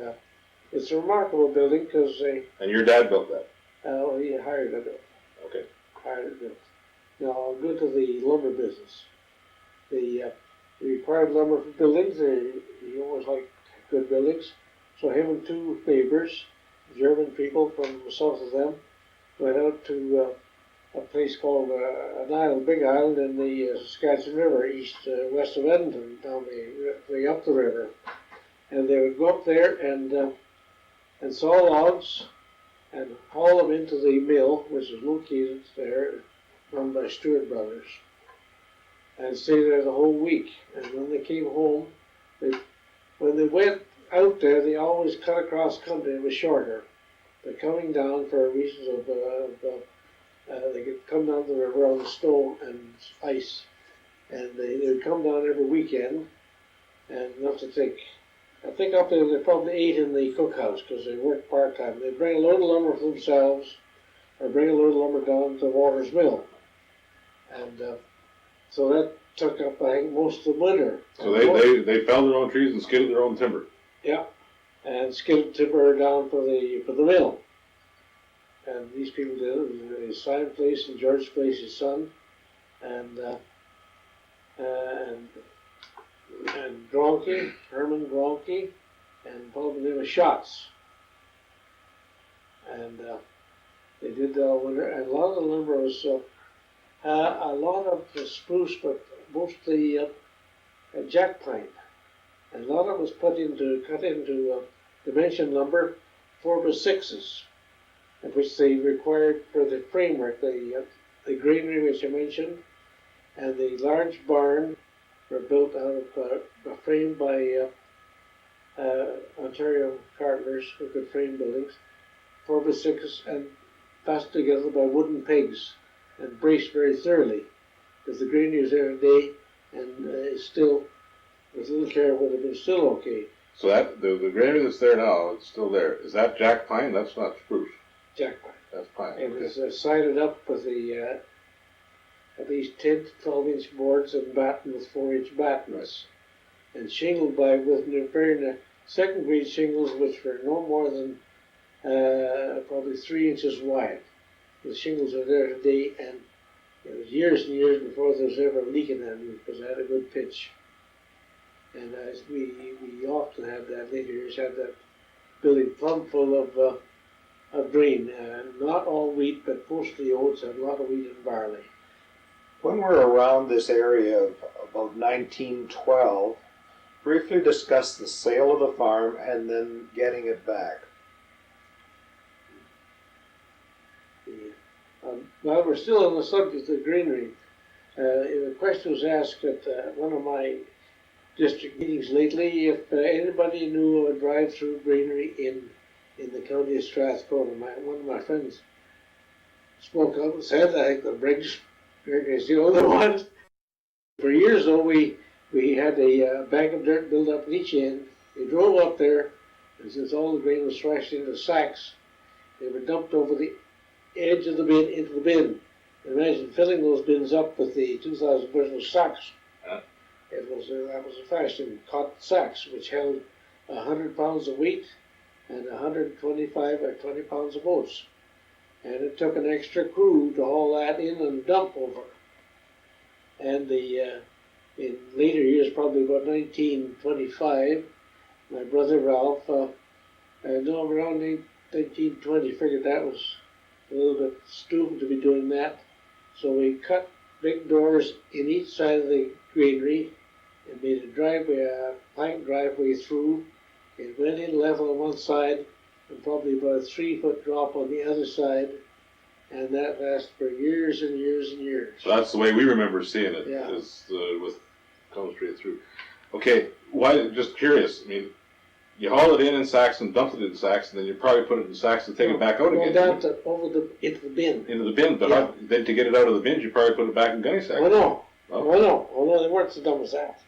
it's a remarkable building because And your dad built that? he hired it. Okay. Hired it built. Now I'll go to the lumber business. The required lumber for buildings. He always liked good buildings. So him and 2 neighbors, German people from south of them, went out to a place called an island, big island in the Saskatchewan River, west of Edmonton, down the way up the river. And they would go up there and saw logs and haul them into the mill, which is located there, run by Stewart Brothers, and stay there the whole week. And when they came home, when they went out there, they always cut across country. It was shorter. But coming down for reasons of they could come down the river on the snow and ice, and they would come down every weekend, and enough to take. I think up there they probably ate in the cookhouse because they worked part-time. They'd bring a load of lumber for themselves, or bring a load of lumber down to Waters Mill, and so that took up, I think, most of the winter. So they felled their own trees and skidded their own timber. Yeah, and skidded timber down for the mill. And these people did it. His Simon Place and George Place, his son, and Gronke, Herman Gronke, and probably name was Schatz. And they did that all winter. And a lot of the lumber was a lot of the spruce, but mostly jack pine. And a lot of it was cut into dimension lumber 4x6s. Which they required for the framework, the granary which I mentioned, and the large barn were built out of framed by Ontario carpenters who could frame buildings, 4x6, and fastened together by wooden pegs and braced very thoroughly, because the granary is there today and is still, with little care, would have been still okay. So that the granary that's there now, it's still there. Is that jack pine? That's not spruce. Jack pine. That's pine. It was sided up with the at least 10 to 12 inch boards and battened with 4-inch battens, and shingled by with very second grade shingles, which were no more than probably 3 inches wide. The shingles are there today, and it was years and years before there was ever a leak in that roof because it had a good pitch. And we often have that later years, have that building plumb full of grain. Not all wheat, but mostly oats, and a lot of wheat and barley. When we're around this area of about 1912, briefly discuss the sale of the farm and then getting it back. Well, we're still on the subject of granary. The question was asked at one of my district meetings lately if anybody knew of a drive-through granary in the county of Strathcona. One of my friends spoke up and said, I think the Briggs is the only one. For years, though, we had a bank of dirt built up at each end. We drove up there, and since all the grain was thrashed into sacks, they were dumped over the edge of the bin into the bin. Imagine filling those bins up with the 2,000 bushel sacks. That was a fashion, cotton sacks, which held 100 pounds of wheat and 125 or 20 pounds of oats. And it took an extra crew to haul that in and dump over. And in later years, probably about 1925, my brother Ralph, around 1920, figured that was a little bit stupid to be doing that. So we cut big doors in each side of the granary and made a driveway, a plank driveway through. It went in level on one side and probably about a 3-foot drop on the other side. And that lasted for years and years and years. So that's the way we remember seeing it, Yeah. is with coming straight through. Okay, why? Just curious. I mean, you haul it in sacks and dump it in sacks, and then you probably put it in sacks and take it back out again. Down to, into the bin. Into the bin, but Yeah. then to get it out of the bin, you probably put it back in gunny sacks. Oh no, Oh. oh no, they weren't so dumb as that.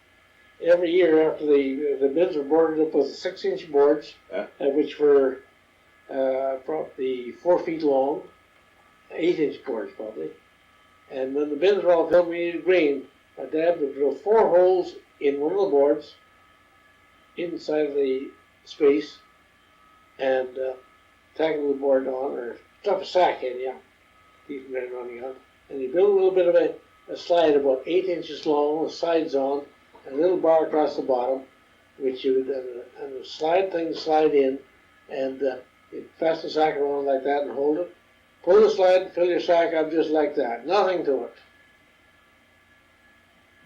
Every year after the bins were boarded up with 6-inch boards, which were probably 4 feet long, 8-inch boards probably. And when the bins were all filled, we needed grain. My dad would drill 4 holes in one of the boards inside of the space and tackle the board on, or stuff a sack in, keep them running on. And he built a little bit of a slide about 8 inches long with sides on, and a little bar across the bottom, which you would, and the slide in, and you'd fasten the sack around like that and hold it. Pull the slide and fill your sack up just like that. Nothing to it.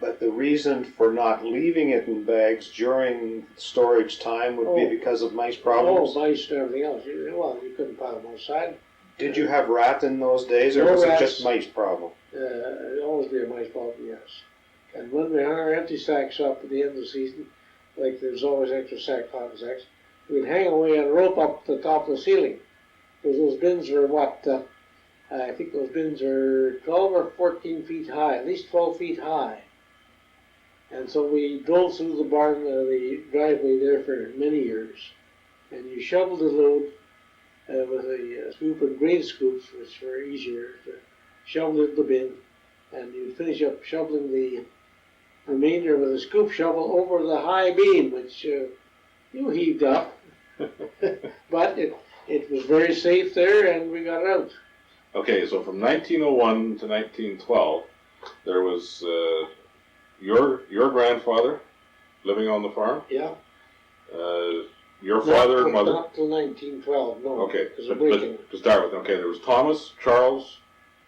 But the reason for not leaving it in bags during storage time would be because of mice problems? Oh, mice and everything else. You couldn't pile them outside. Did you have rat in those days, or No was rats. it just mice problem? It'd always be a mice problem, yes. And when we hung our empty sacks up at the end of the season, like there's always extra cotton sacks, we'd hang away on a rope up the top of the ceiling. Because those bins were I think those bins are 12 or 14 feet high, at least 12 feet high. And so we drove through the barn, the driveway there for many years. And you shoveled the load with a scoop and grain scoops, which were easier to shovel into the bin. And you'd finish up shoveling the remainder with a scoop shovel over the high beam, which you heaved up. But it was very safe there, and we got out. Okay, so from 1901 to 1912, there was your grandfather living on the farm. Yeah. Your father and mother. Not till 1912, no. Okay, Because of but breaking. to start with, okay, there was Thomas, Charles,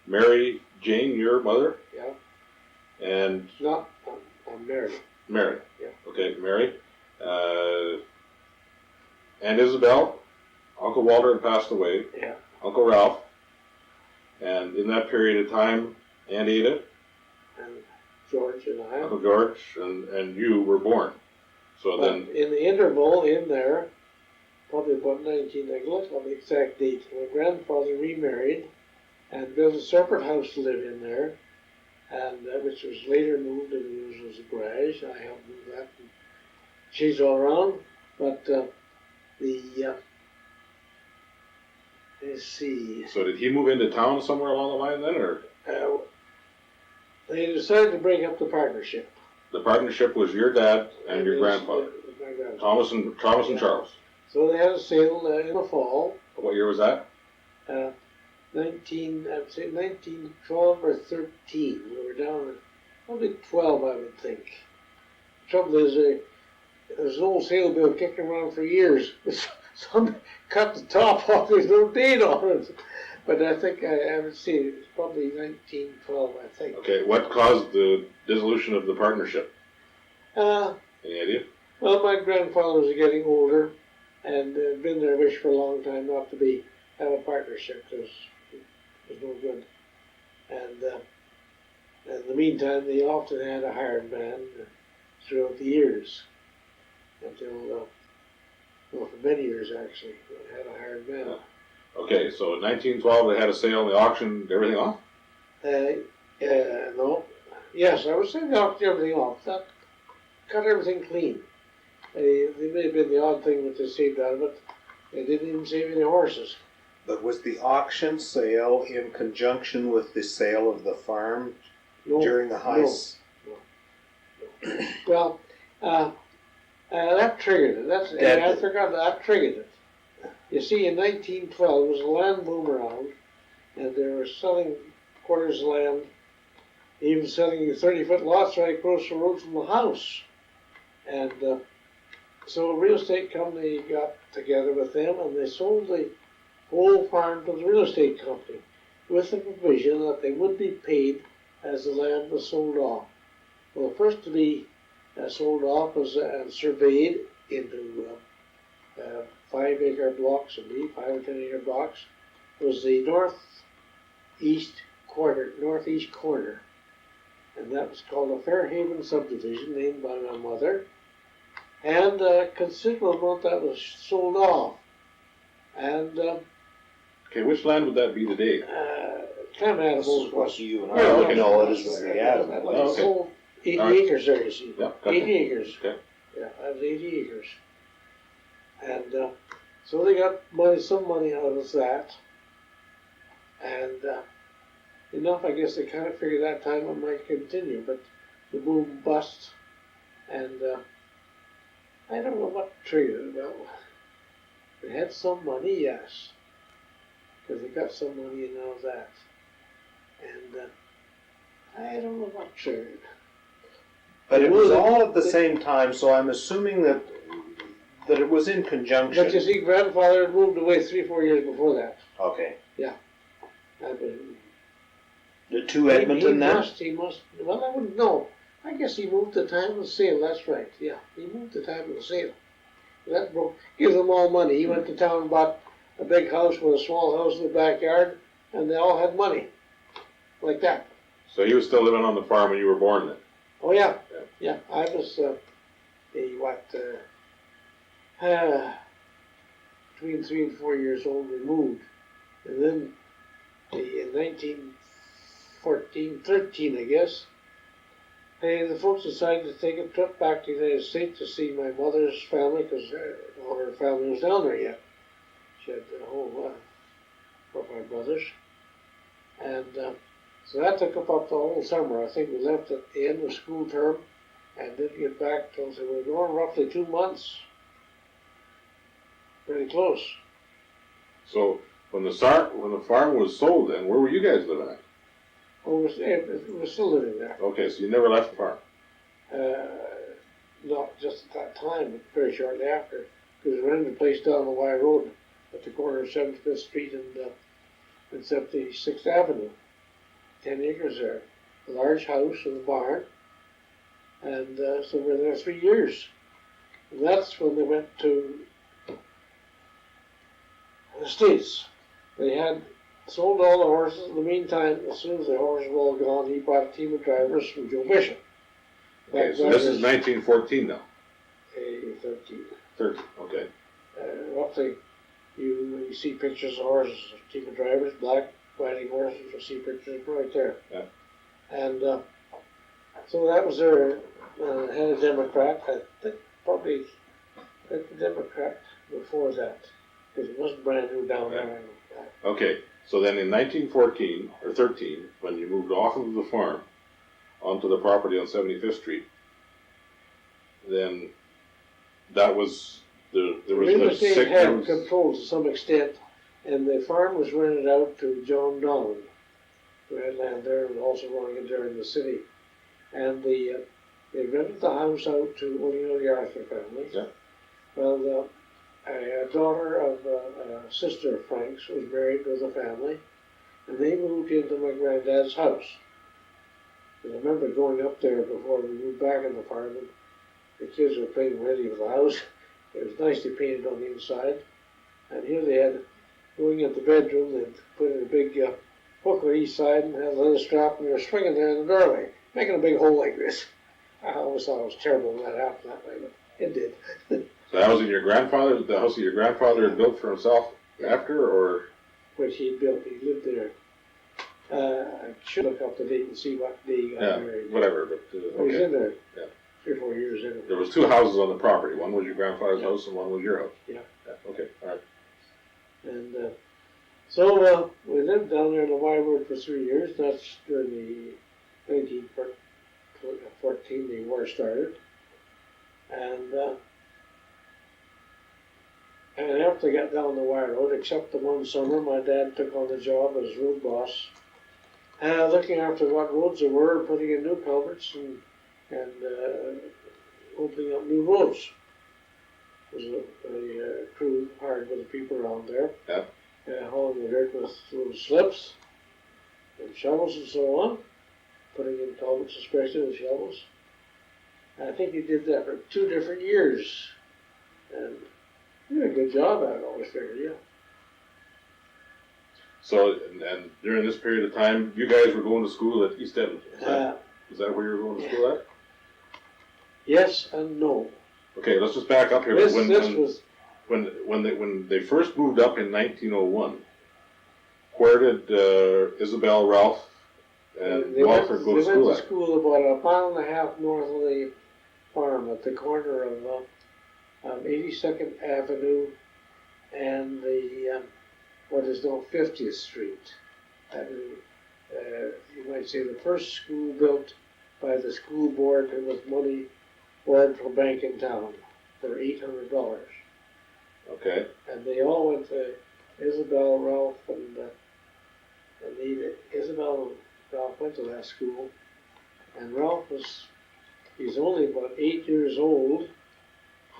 Mary, Jane, your mother. Yeah. And Not, I'm married. Mary. Yeah. Okay, Mary. And Isabel. Uncle Walter had passed away. Yeah. Uncle Ralph. And in that period of time, Aunt Ada, And George and I. Uncle George, and you were born. So But then, in the interval in there, probably about 19, I looked on the exact date, my grandfather remarried and built a separate house to live in there, and which was later moved and used as a garage. I helped move that and changed all around. But let's see, so did he move into town somewhere along the line then, or uh, they decided to break up the partnership. the partnership was your dad and your grandfather, My grandfather. Thomas and Yeah. Charles? So they had a sale in the fall. What year was that? 1912 or 13. We were down at probably 12, I would think. Trouble is, there's an old sale bill kicking around for years. Some cut the top off. There's no date on it. But I think I haven't seen it. It's probably 1912, I think. Okay, what caused the dissolution of the partnership? Any idea? Well, my grandfather was getting older and been their wish for a long time not to have a partnership because it was no good. And in the meantime, they often had a hired man throughout the years until, well, for many years actually, they had a hired man. Okay, so in 1912 they had a sale and they auctioned everything off? No. Yes, I would say they auctioned everything off. That cut everything clean. They may have been the odd thing that they saved out of it. They didn't even save any horses. But was the auction sale in conjunction with the sale of the farm No, during the heist? Well, that triggered it. I forgot that triggered it. You see, in 1912, there was a land boom around, and they were selling quarters of land, even selling 30-foot lots right across the road from the house. And so a real estate company got together with them, and they sold the whole farm to the real estate company with the provision that they would be paid as the land was sold off. Well, the first to be sold off was surveyed into 5-acre blocks, 5 or 10-acre blocks, was the northeast corner, and that was called a Fairhaven subdivision, named by my mother, and a considerable amount that was sold off, and Okay, which land would that be today? kind of had a This whole is what you and I Yeah, are okay. looking at is the ad. Oh, okay. Sold 80 All right. acres there, you see. Yeah, gotcha. 80 acres. Okay. Yeah, that was 80 acres. And so they got some money out of that. And enough, I guess they kind of figured that time it might continue, but the boom bust. And I don't know what triggered it. Well, they had some money, yes, because they got some money in out of that. And I don't know what triggered. But it was all at the same time, so I'm assuming that it was in conjunction. But you see, grandfather had moved away 3-4 years before that. Okay. And, To Edmonton then? He must, well, I wouldn't know. I guess he moved the time of the sale, that's right, yeah. He moved the time of the sale. That gives them all money. He went to town and bought a big house with a small house in the backyard, and they all had money. Like that. So he was still living on the farm when you were born then? Oh, yeah. Yeah, I was, between 3 and 4 years old, we moved. And then in 13, I guess, the folks decided to take a trip back to the United States to see my mother's family, because all her family was down there yet. She had a whole 4 or 5 brothers. And so that took up the whole summer. I think we left at the end of school term and didn't get back till we were going roughly 2 months. Pretty close. So when the farm was sold then, where were you guys living at? Oh, we're still living there. Okay, so you never left the farm? Not just at that time, but very shortly after. Because we rented a place down the Y Road at the corner of 75th Street and 76th Avenue. 10 acres there. A large house and a barn. And so we were there 3 years. And that's when they went to the States. They had sold all the horses. In the meantime, as soon as the horses were all gone, he bought a team of drivers from Joe Bishop. Okay, so this is 1914 now. 13. 13, okay. Roughly, you see pictures of horses, team of drivers, black riding horses, you'll see pictures right there. Yeah. And so that was their, had a Democrat, I think probably had the Democrat before that, because it wasn't brand new down there. Okay, so then in 1914, or 13, when you moved off of the farm onto the property on 75th Street, then that was, there was Real the estate sick, had control to some extent, and the farm was rented out to John Donnan, who had land there and also running it there in the city. And they rented the house out to, well, you know, the Arthur family. Yeah. Well, a daughter of a sister of Frank's was married with a family, and they moved into my granddad's house. And I remember going up there before we moved back in the farm, and the kids were painting ready for the house. It was nicely painted on the inside. And here they had, going into the bedroom, they'd put in a big hook on each side and had a leather strap, and they were swinging there in the doorway, making a big hole like this. I always thought it was terrible when that happened that way, but it did. So that was in your grandfather, the house that your grandfather had built for himself after, or? Which he built, he lived there. I should look up the date and see what day he got married. Whatever, but, He was okay. in there 3 or 4 years in it. There was 2 houses on the property. One was your grandfather's house and one was your house. Yeah. Okay, all right. And so we lived down there in the Y Road for 3 years. That's during the 1914, the war started. And after I got down the Y Road, except the one summer, my dad took on the job as road boss, looking after what roads there were, putting in new culverts and opening up new roads. It was a crew hired with the people around there, hauling the dirt with little slips and shovels and so on, putting in culverts, especially the shovels. I think he did that for 2 different years, and he did a good job at it, I always figured, yeah. So, and during this period of time, you guys were going to school at East Edmonton. Is that where you were going to school at? Yes and no. Okay, let's just back up here. When they first moved up in 1901, where did Isabel, Ralph, and Walter go to school at? They went to school about 1.5 miles north of the farm at the corner of 82nd Avenue and the what is now 50th Street. You might say the first school built by the school board with money borrowed from a bank in town for $800. Okay. And they all went to Isabel, Ralph, and Isabel and Ralph went to that school. And Ralph he's only about 8 years old,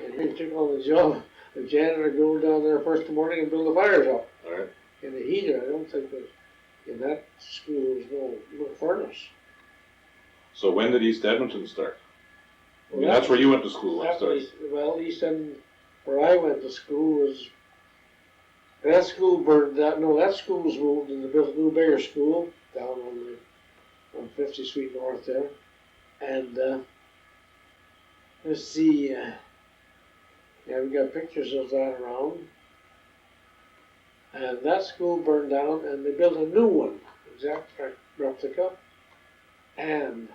and he took on the job of janitor, go down there first morning and build the fires up. All right. In the heater, I don't think that in that school there was no furnace. So when did East Edmonton start? I mean, Well, that's where you went to school. Well, East Edmonton, where I went to school was, that school burned down. No, that school was moved and they built a new bigger school down on 50th Street North there. And let's see, yeah, we got pictures of that around. And that school burned down and they built a new one, exact replica. And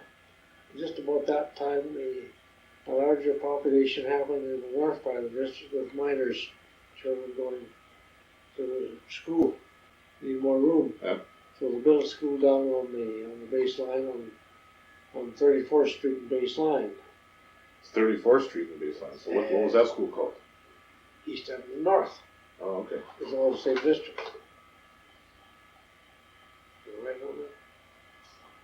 just about that time, a larger population happened in the north part of the district with miners, children going to the school, need more room. Yeah. So they built a school down on the baseline on 34th Street and baseline. It's 34th Street and baseline. So what was that school called? East Edmonton North. Oh, okay. It's all the same district. You're right on that.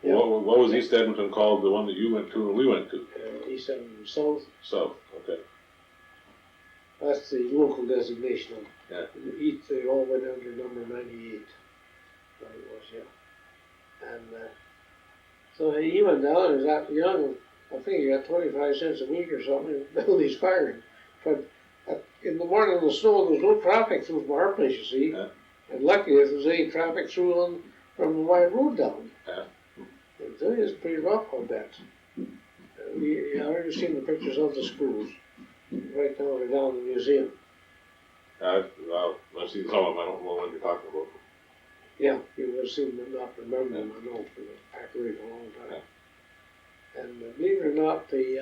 Yeah. What was East Edmonton called, the one that you went to and we went to? East Edmonton South. South, okay. That's the local designation of Yeah. East. They all went under number 98. That it was, yeah. And so he went down and was that young. I think he got 25 cents a week or something. Build his fire. But in the morning in the snow, there was no traffic through from our place, you see. Yeah. And luckily, if there was any traffic through from the wide road down. Yeah. And it was pretty rough on that. I've already seen the pictures of the schools. right now they're down in the museum. I've seen some of them, I don't know what you're talking about. Yeah, you would assume them not remember them, I know, for the factory for a long time. And believe it or not, they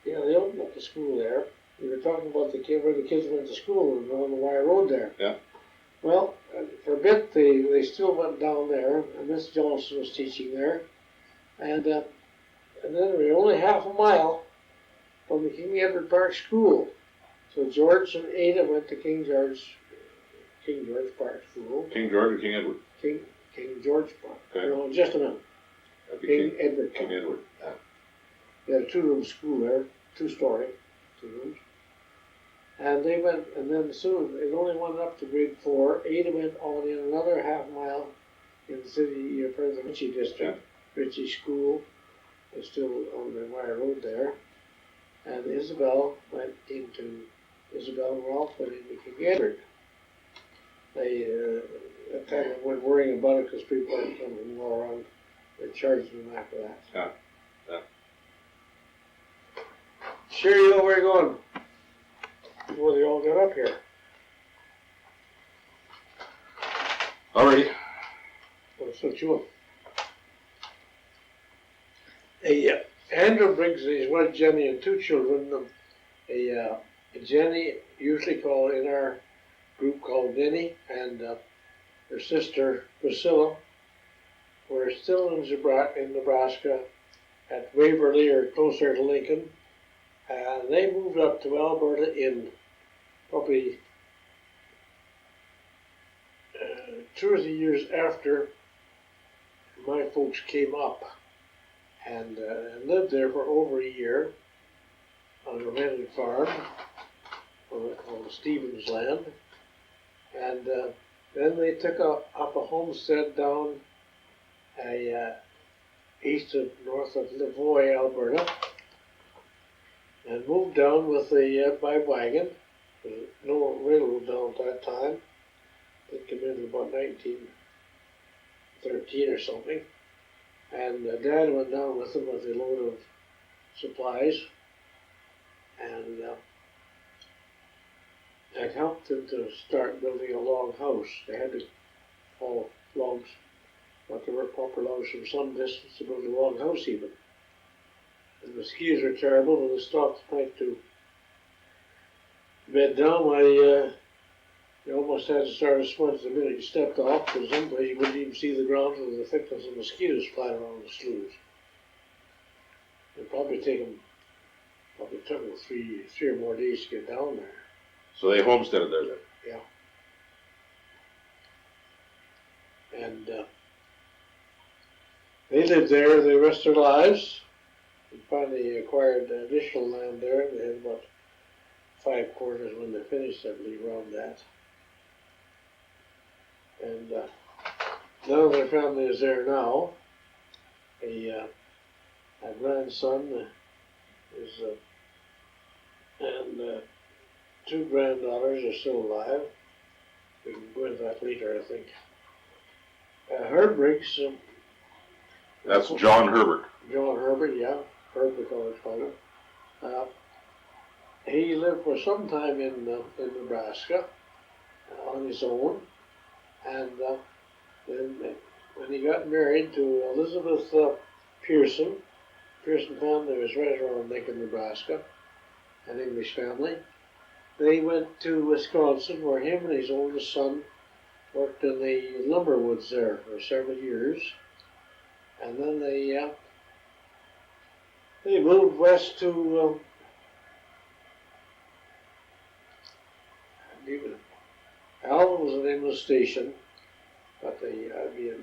opened up the school there. We were talking about where the kids went to school and on the Wire Road there. Yeah. Well, for a bit, they still went down there, and Miss Johnson was teaching there. And then we were only half a mile from the King Edward Park School. So George and Ada went to King George Park School. King George or King Edward? King George Park. Okay. No, just a minute. That'd be King Edward King Park. Edward. Yeah. They had a 2-room school there, 2-story, 2 rooms. And they went, and then soon, it only went up to grade 4. Ada went on in another half mile in the city, part of the Ritchie district. Ritchie School is still on the Wire Road there. And Isabel and Ralph went into King Edward. They, at the time, they weren't worrying about it because people weren't coming more around. They charged them after that. Yeah. Sure, you know where you're going before they all got up here. Alrighty. What's what you want? Andrew Briggs and his wife Jenny and 2 children. Jenny, usually called in our group called Denny, and her sister Priscilla were still in Nebraska at Waverly or closer to Lincoln. And they moved up to Alberta in probably 2 or 3 years after my folks came up, and lived there for over a year on a rented farm on Stevens land. And then they took up a homestead down north of Lavoie, Alberta, and moved down with by wagon. There was no railroad down at that time. It came in about 1913 or something. And Dad went down with them with a load of supplies. And I helped them to start building a log house. They had to haul logs, but there were proper logs from some distance to build a log house even. And the mosquitoes were terrible. When they stopped at night to bed down, you almost had to start a sprint the minute you stepped off, because someplace you wouldn't even see the ground with the thickness of mosquitoes flying around the sloughs. It probably took them 3 or more days to get down there. So they homesteaded there then? Yeah. And they lived there the rest of their lives. And finally acquired additional land there. They had about 5 quarters when they finished, I believe, around that. And none of their family is there now. A grandson is, and 2 granddaughters are still alive. We can go into that later, I think. Herb Briggs. That's John Herbert. John Herbert, yeah. Herb, the college father. He lived for some time in Nebraska on his own. And then when he got married to Elizabeth Pearson family was right around Lincoln, Nebraska, an English family. They went to Wisconsin, where him and his oldest son worked in the lumber woods there for several years. And then they moved west to Alvin was the name of the station, but it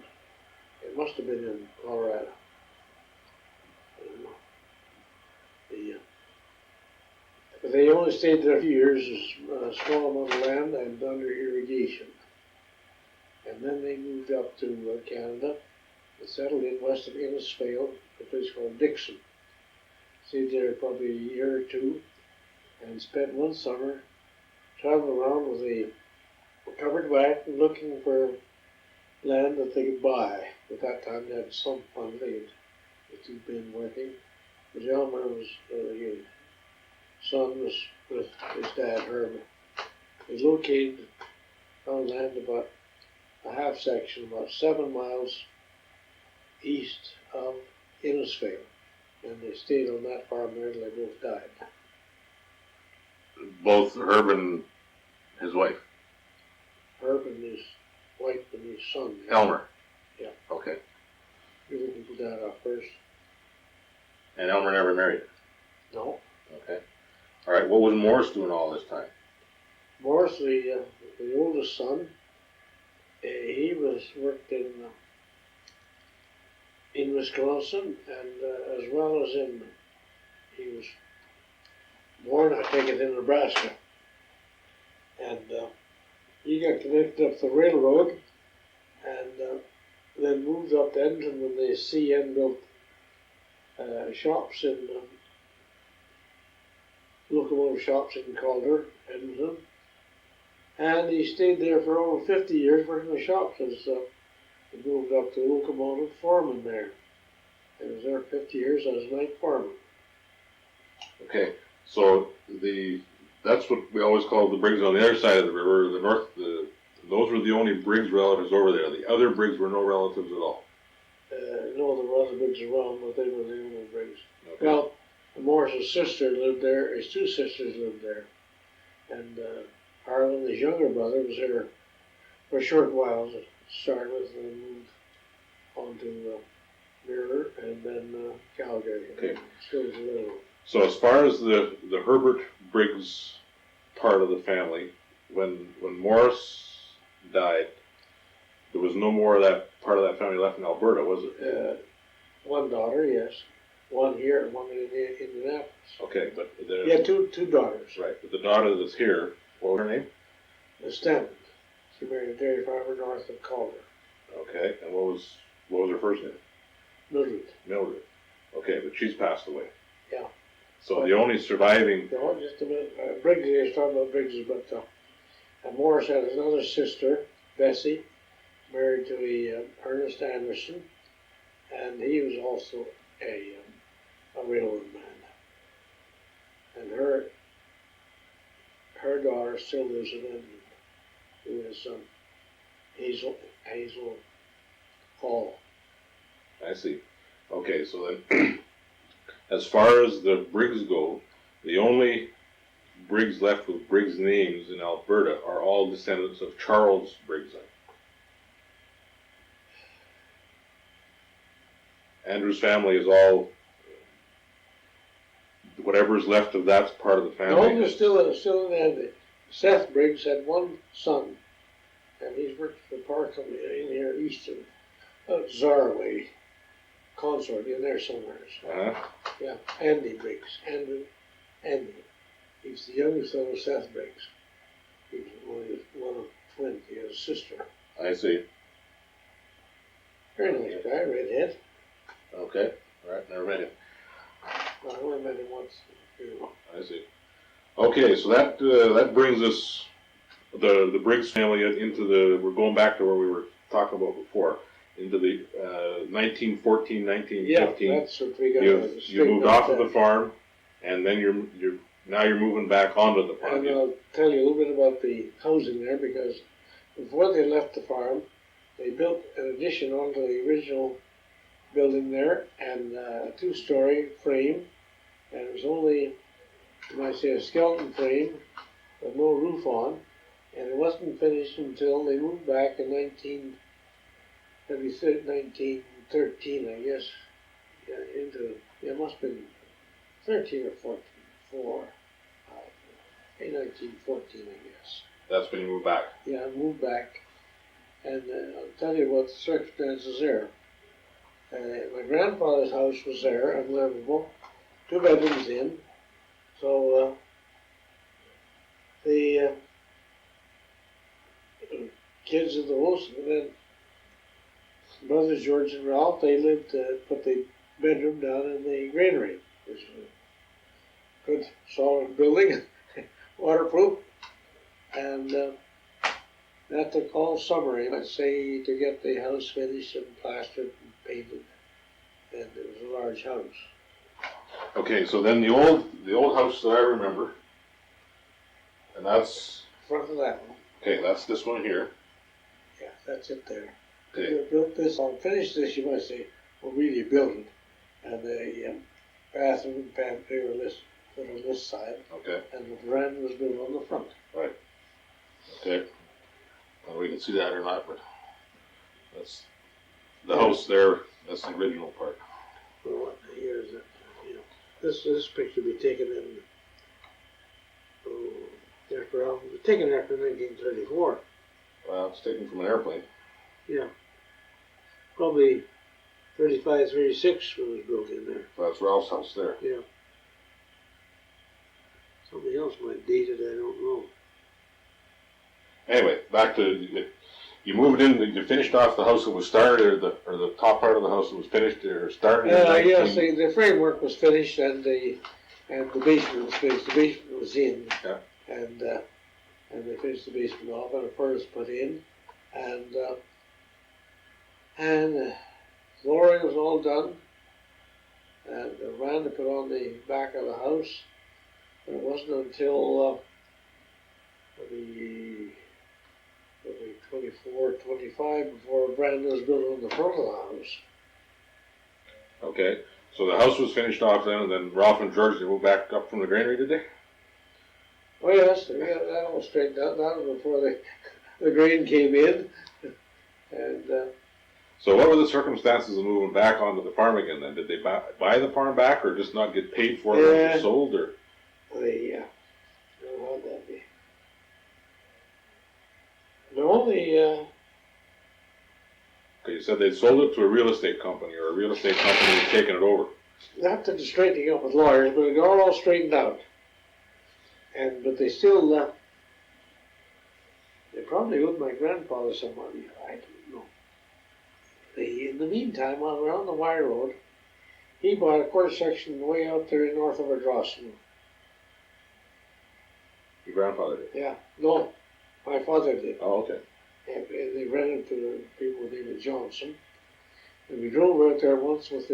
must have been in Colorado. I don't know. But they only stayed there a few years, a small amount of land and under irrigation. And then they moved up to Canada and settled in west of Innisfail, a place called Dixon. Stayed there probably a year or 2 and spent one summer traveling around with a covered wagon looking for land that they could buy. At that time they had some fund, they had been working. The gentleman was, his son was with his dad, Herb. He's located on land about a half section, about 7 miles east of Innisfail. And they stayed on that farm there till they both died. Both Herb and his wife, Herb and his wife and his son. Elmer. Yeah. Okay. You were people died off first. And Elmer never married. No. Okay. All right. What was Morris doing all this time? Morris, the oldest son, he was worked in Wisconsin, and as well as he was born, I take it, in Nebraska. And he got connected up the railroad, and then moved up to Edmonton when the CN built shops locomotive shops in Calder, Edmonton. And he stayed there for over 50 years working in the shops as he moved up to locomotive foreman there. He was there 50 years as night foreman. Okay. So that's what we always called the Briggs on the other side of the river, the north. Those were the only Briggs relatives over there. The other Briggs were no relatives at all. No, there were other Briggs around, but they were the only Briggs. Okay. Well, Morris's sister lived there. His two sisters lived there, and Harlan, his younger brother, was there for a short while to start with, and then moved on to Mirror and then Calgary. Okay. Still was a little. So as far as the Herbert Briggs part of the family, when Morris died, there was no more of that part of that family left in Alberta, was it? One daughter, yes. One here and one in Indianapolis. Okay, but He had two daughters. right. But the daughter that's here, what was her name? Stanton. She married a dairy farmer north of Calder. Okay, and what was her first name? Mildred. Mildred. Okay, but she's passed away. Yeah. So the only surviving. No, just a minute. Briggs, I was talking about Briggs, but Morris had another sister, Bessie, married to Ernest Anderson, and he was also a railroad man. And her daughter still lives in Edmonton, who is Hazel Hall. I see. Okay, so then, as far as the Briggs go, the only Briggs left with Briggs names in Alberta are all descendants of Charles Briggs. Andrew's family is all, whatever's left of that's part of the family. No, there's still in Andy. Seth Briggs had one son, and he's worked for the power company in here east of Zarway, Consort, in there somewhere. Uh-huh. Yeah, Andy Briggs. Andy. He's the youngest son of Seth Briggs. He's one of twins. He has a sister. I see. Very nice guy, redhead. Okay. All right. Never met him. I only met him once. I see. Okay, so that brings us the Briggs family into we're going back to where we were talking about before, into the 1914, 1915. Yeah, that's what we got. You moved off of the farm, and then you're moving back onto the farm. And I'll tell you a little bit about the housing there, because before they left the farm, they built an addition onto the original building there, and a 2-story frame, and it was only, you might say, a skeleton frame with no roof on, and it wasn't finished until they moved back in 1913, I guess, it must have been 13 or 14, in 1914, I guess. That's when you moved back. Yeah, I moved back, and I'll tell you about the circumstances there. My grandfather's house was there, unlivable, 2 bedrooms in, so the kids of the host, and then brothers George and Ralph, they lived, put the bedroom down in the granary, which was a good solid building, waterproof, and that took all summer, let's say, to get the house finished and plastered and painted, and it was a large house. Okay, so then the old house that I remember, and that's, Front of that one. okay, that's this one here. Yeah, that's it there. Okay, We built this, finished this, you might say, well, really built it. And the bathroom and pantry were put on this side, okay, and the veranda was built on the front. okay. I don't know if we can see that or not, but that's the house there, that's the original part. Well, what year is it? You know, this picture be taken in, taken after 1934. Well, it's taken from an airplane. Yeah. Probably 35, 36 was built in there. So that's Ralph's house there. Yeah. Something else might date it, I don't know. Anyway, back to, you moved in, you finished off the house that was started, or the top part of the house that was finished, or started in Yes, 19... the framework was finished and the basement was finished. The basement was in. Yeah. And they finished the basement off and a furnace put in. And flooring was all done. And the veranda put on the back of the house. But it wasn't until maybe 24, 25 before a veranda was built on the front of the house. Okay, so the house was finished off then, and then Ralph and George, they moved back up from the granary, did they? Oh yes, we got that all straightened out. That was before the grain came in. And So what were the circumstances of moving back onto the farm again then? Did they buy the farm back, or just not get paid for it when it was sold, or? how'd that be? Okay, You said they'd sold it to a real estate company, or a real estate company had taken it over. not to the straightening up with lawyers, but it got all straightened out. But they still they probably owed my grandfather some money. I don't know. In the meantime, while we're on the Wire Road, he bought a quarter section way out there north of Ardrossan. Your grandfather did? Yeah, no, my father did. Oh, okay. And they rented to people named Johnson. And we drove out there once when I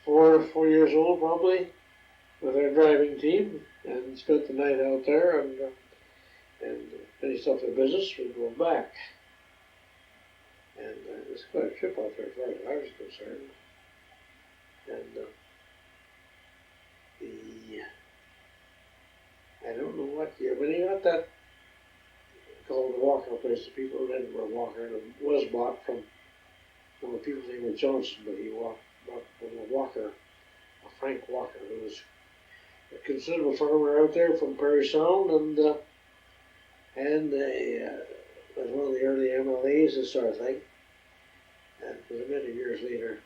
was four years old probably, with our driving team, and spent the night out there and finished up the business. We drove back. And it was quite a trip out there as far as I was concerned. And I don't know what year, when he got that called the Walker place, the people in Edinburgh Walker, and it was bought from the people's name was Johnson, but he bought from a Walker, a Frank Walker, who was a considerable farmer out there from Prairie Sound, and was one of the early MLAs, this sort of thing. And it was many years later.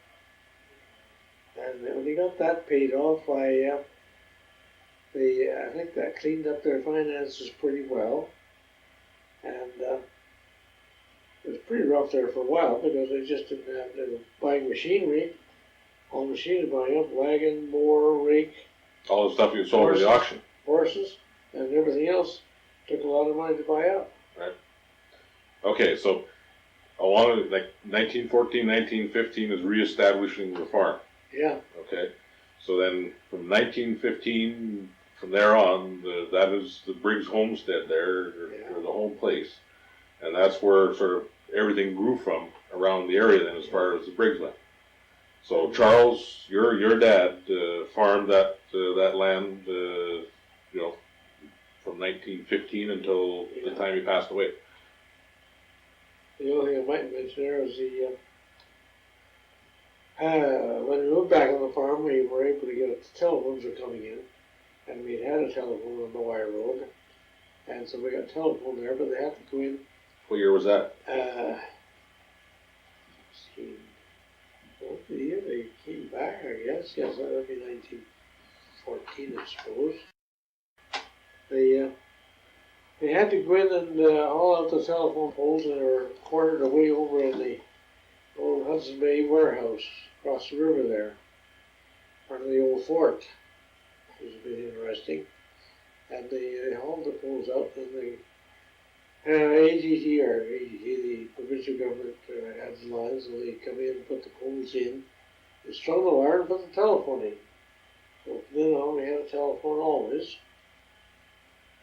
And when he got that paid off, I think that cleaned up their finances pretty well. And it was pretty rough there for a while because they just didn't have, they were buying machinery. All machines buying up, wagon, mower, rake. All the stuff you sold at the auction. Horses, and everything else took a lot of money to buy up. Right. Okay, so along with, like, 1914, 1915 is reestablishing the farm. Yeah. Okay, so then from 1915, from there on, that is the Briggs homestead there, or the home place. And that's where sort of everything grew from around the area then as far as the Briggs land. So Charles, your dad farmed that land, from 1915 until the time he passed away. The only thing I might mention there is when we moved back on the farm, we were able to get the telephones were coming in, and we had a telephone on the Wire Road, and so we got a telephone there, but they had to go in. What year was that? The year they came back, I guess. Yes, that would be 1914, I suppose. They had to go in and haul out the telephone poles, and they were quartered away over in the old Hudson Bay warehouse across the river there, part of the old fort. It was a bit interesting. And they hauled the poles out, and the the provincial government had the lines, and they come in and put the poles in, They strung the wire and put the telephone in. So from then on, we had a telephone always.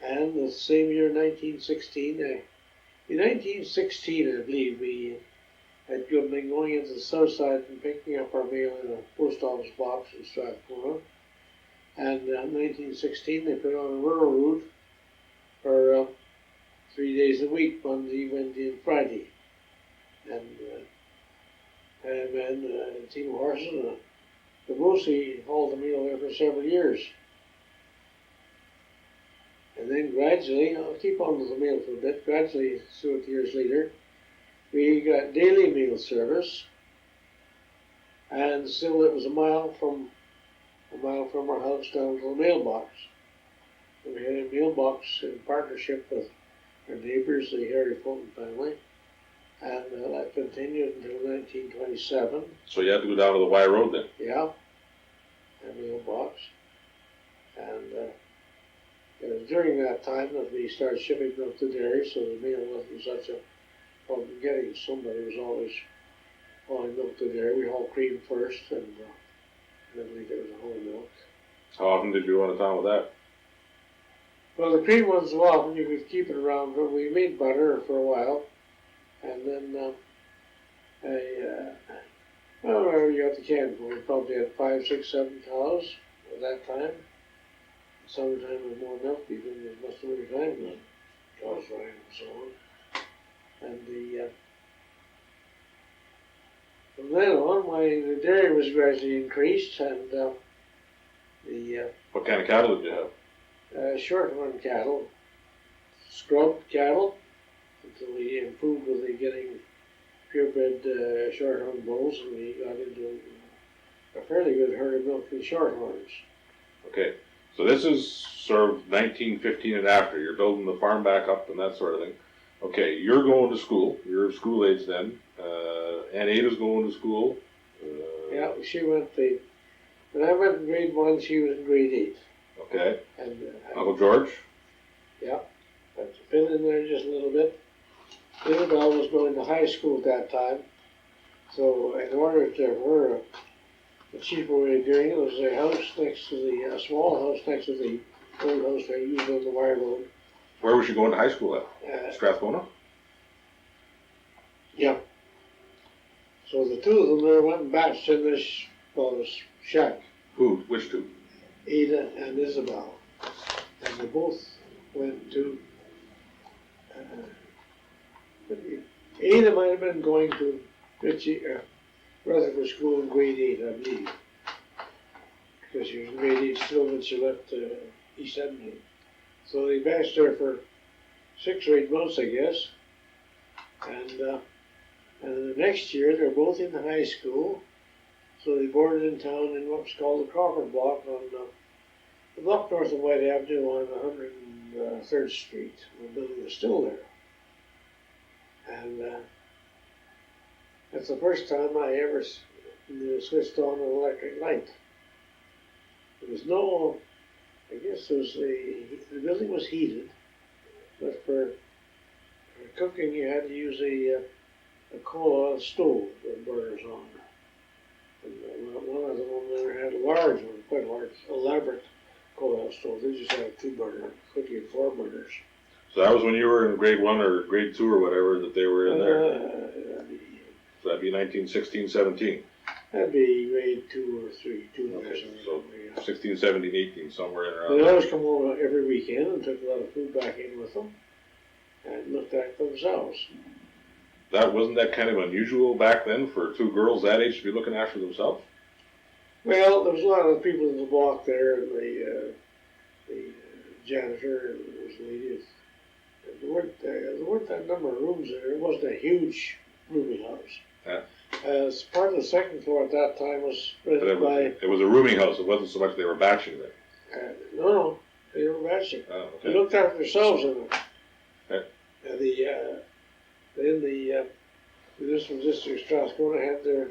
And the same year, 1916, in 1916, I believe, we had been going into the south side and picking up our mail in a post office box in Strathcona. And in 1916, they put on a rural route for 3 days a week, Monday, Wednesday, and Friday. And I had a man, a team of horses, and the Bosie hauled the mail there for several years. And then gradually, I'll keep on with the mail for a bit, gradually, short years later, we got daily mail service, and still it was a mile from our house down to the mailbox. And we had a mailbox in partnership with our neighbors, the Harry Fulton family, and that continued until 1927. So you had to go down to the Y Road then? Yeah, a mailbox. And it was during that time that we started shipping milk to dairy, so the mail wasn't such a problem getting. Somebody was always hauling milk to dairy. We hauled cream first, and then later it was whole milk. How often did you run to town with that? Well, the cream ones, so often you could keep it around, but we made butter for a while, and then well, wherever you got the can for, we probably had 5, 6, 7 cows at that time. Summertime was more milk even than most of the time, the cows ran and so on. And from then on, the dairy was gradually increased, and What kind of cattle did you have? shorthorn cattle, scrubbed cattle, until we improved with the getting purebred shorthorn bulls, and we got into a fairly good herd of milk and shorthorns. Okay, so this is sort of 1915 and after. You're building the farm back up and that sort of thing. Okay, you're going to school. You're school age then. Aunt Ada's going to school. Yeah, she went when I went in grade 1, she was in grade 8. Okay. And Uncle George? yeah, but to fill in there just a little bit, Isabel was going to high school at that time, so in order to her, the cheaper way of doing it was a house next to a small house next to the old house they used on the wire road. Where was she going to high school at? Strathcona? Yeah. So the two of them there went and batched in this shack, Who? Which two? Ada and Isabel. And they both went to, Ada might have been going to Rutherford School in grade 8, I believe. Because she was in grade 8 still when she left East Edmonton. So they batched her for 6 or 8 months, I guess. And the next year, they're both in high school. So they boarded in town in what's called the Crawford Block on the block north of White Avenue on 103rd Street. The building is still there. And that's the first time I ever switched on an electric light. There was no, I guess it was the building was heated, but for cooking you had to use a coal oil stove with burners on. And one of them there had a large one, quite large, elaborate coal oil stove. They just had a 2-burner, could get 4 burners. So that was when you were in grade 1 or grade 2 or whatever that they were in there? So that'd be 1916, 17. That'd be grade 2 or 3, 2 or Okay, something. so Yeah. 16, 17, 18, somewhere in around They'd there. always come over every weekend and took a lot of food back in with them and looked after themselves. Wasn't that kind of unusual back then for 2 girls that age to be looking after themselves? Well, there was a lot of people in the block there, and the janitor and there was ladies. There weren't that number of rooms there. It wasn't a huge rooming house. Yeah. As part of the second floor at that time was rented by. It was a rooming house. It wasn't so much they were batching there. No, they were matching. Oh, They okay. looked after themselves in it. Okay. And the municipal district of Strathcona had their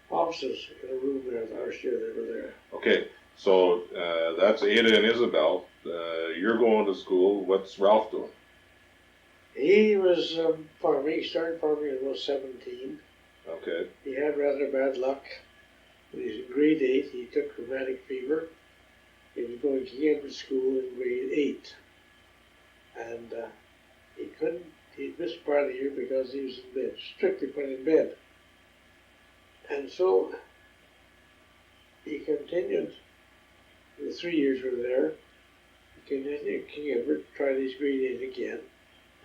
offices in a room there the first year they were there. Okay, so that's Ada and Isabel. You're going to school. What's Ralph doing? He was farming. He started farming when he was 17. Okay. He had rather bad luck. When he was in grade 8, he took rheumatic fever. He was going to Cambridge School in grade 8. And he missed part of the year because he was in bed, strictly put in bed. And so he continued, the 3 years were there, he continued to Cambridge, tried his grade 8 again.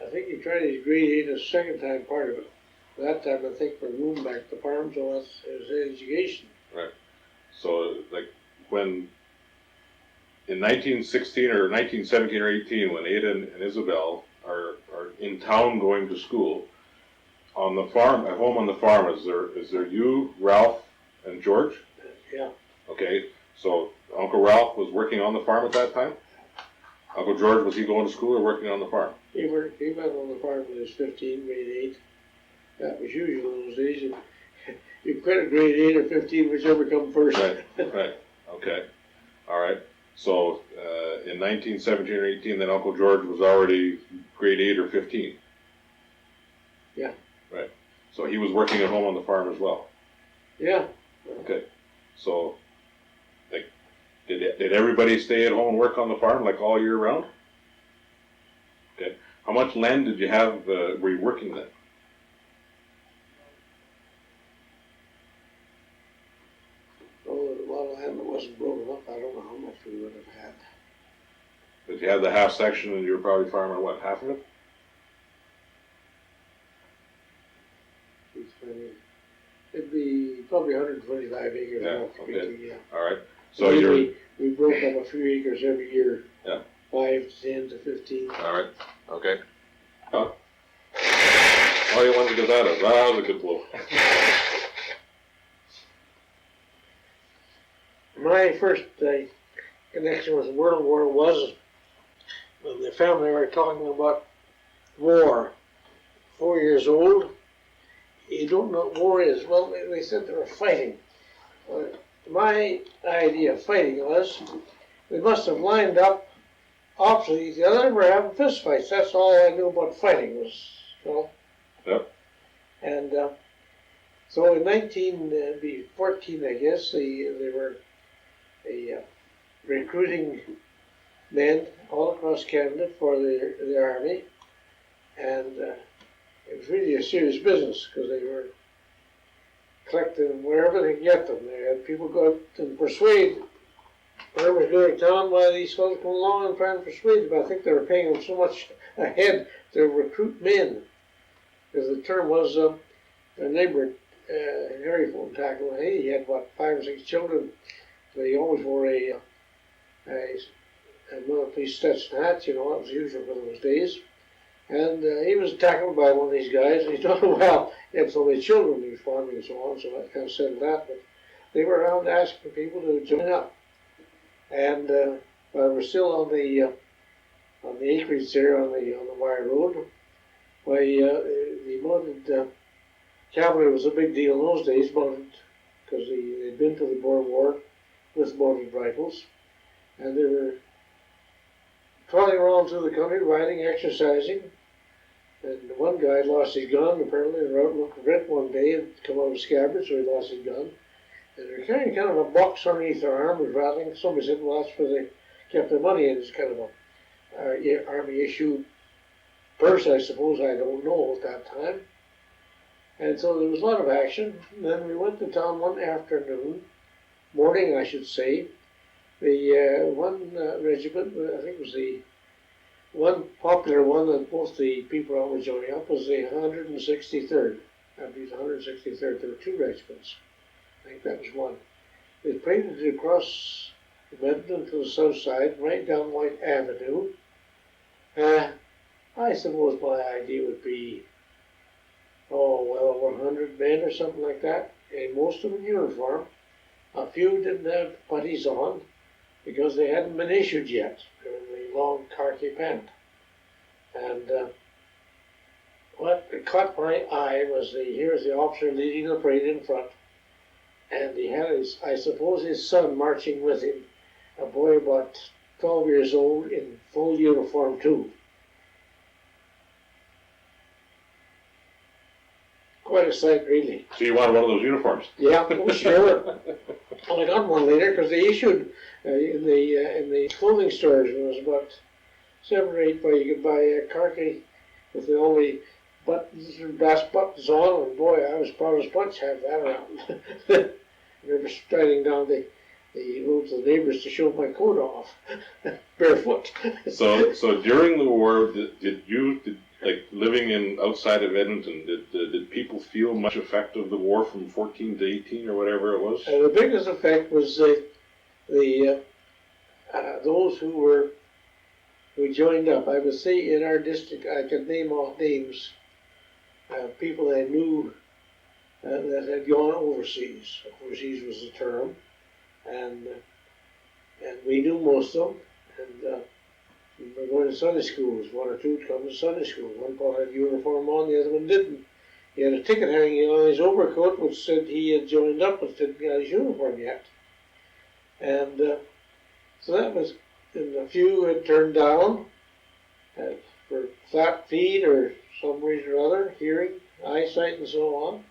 I think he tried his grade 8 a second time, part of it. That time, I think, we moved back to the farm, so that's his education. Right. So, like, when in 1916 or 1917 or 18, when Ada and Isabel are in town going to school, on the farm, at home on the farm, is there you, Ralph, and George? Yeah. Okay, so Uncle Ralph was working on the farm at that time? Uncle George, was he going to school or working on the farm? He went on the farm when he was 15, grade 8. That was usual in those days. You quit at grade 8 or 15, whichever come first. Right, right, okay, all right. So in 1917 or 18, then Uncle George was already grade 8 or 15? Yeah. Right, so he was working at home on the farm as well? Yeah. Okay, so like, did everybody stay at home and work on the farm like all year round? Okay, how much land did you have, were you working then? Oh, a lot of land that wasn't broken up. I don't know how much we would have had. If you had the half section and you were probably farming, what, half of it? It'd be probably 125 acres. Yeah, roughly okay. speaking, yeah. All right, so you're, We broke up a few acres every year. Yeah. 5 to 10 to 15. all right, okay. Huh? Oh, you wanted to get that up, that was a good blow. My first connection with World War was when the family were talking about war. 4 years old. You don't know what war is. Well, they said they were fighting. My idea of fighting was we must have lined up opposite each other and we're having fist fights. That's all I knew about fighting was, you know. Yep. And so in 1914, I guess, they were recruiting men all across Canada for the army, and it was really a serious business because they were collecting them wherever they could get them. They had people go out and persuade farmers going to town why these fellows come along and try and persuade them. I think they were paying them so much ahead to recruit men, because the term was their neighbor Harry Fulton Tackle. He had what, 5 or 6 children. So he always wore a military Stetson hat, you know, that was usual for those days. And he was tackled by one of these guys, and he told him, well, he had so many children he was farming and so on, so that kind of settled that. But they were around asking people to join up. And while we're still on the acreage there on the Wire Road, why the mounted cavalry was a big deal in those days, mounted, because they'd been to the Boer War with mounted rifles, and they were trotting around through the country, riding, exercising. And one guy lost his gun, apparently, and wrote a rent one day and come out of scabbard, so he lost his gun. And they're carrying kind of a box underneath their arm, was rattling. Somebody said, well, that's where they kept their money in. It's kind of a army issue purse, I suppose. I don't know at that time. And so there was a lot of action. And then we went to town one morning, I should say. The one regiment, I think it was the one popular one that most of the people around were joining up, was the 163rd. I believe the 163rd. There were 2 regiments. I think that was one. They painted it across Medicine to the south side, right down White Avenue. I suppose my idea would be, over 100 men or something like that, and most of them in uniform. A few didn't have puttees on because they hadn't been issued yet. They were in the long khaki pant. And what caught my eye was here's the officer leading the parade in front, and he had I suppose his son marching with him, a boy about 12 years old in full uniform too. quite a sight, really. So you wanted one of those uniforms? Yeah, oh, sure. Well, I got one later because they issued in the clothing stores. It was about 7 or 8 you could buy a khaki with the only buttons, brass buttons on, and boy, I was proud as punch to have that around. I remember striding down the road to the neighbors to show my coat off, barefoot. So during the war, did like living in outside of Edmonton, did people feel much effect of the war from 14 to 18 or whatever it was? The biggest effect was those who joined up. I would say in our district, I could name off names, people I knew that had gone overseas. Overseas was the term, and we knew most of them. And we were going to Sunday schools. 1 or 2 would come to Sunday school. One fellow had a uniform on, the other one didn't. He had a ticket hanging on his overcoat which said he had joined up but didn't get his uniform yet. And so that was, and a few had turned down for flat feet or some reason or other, hearing, eyesight, and so on.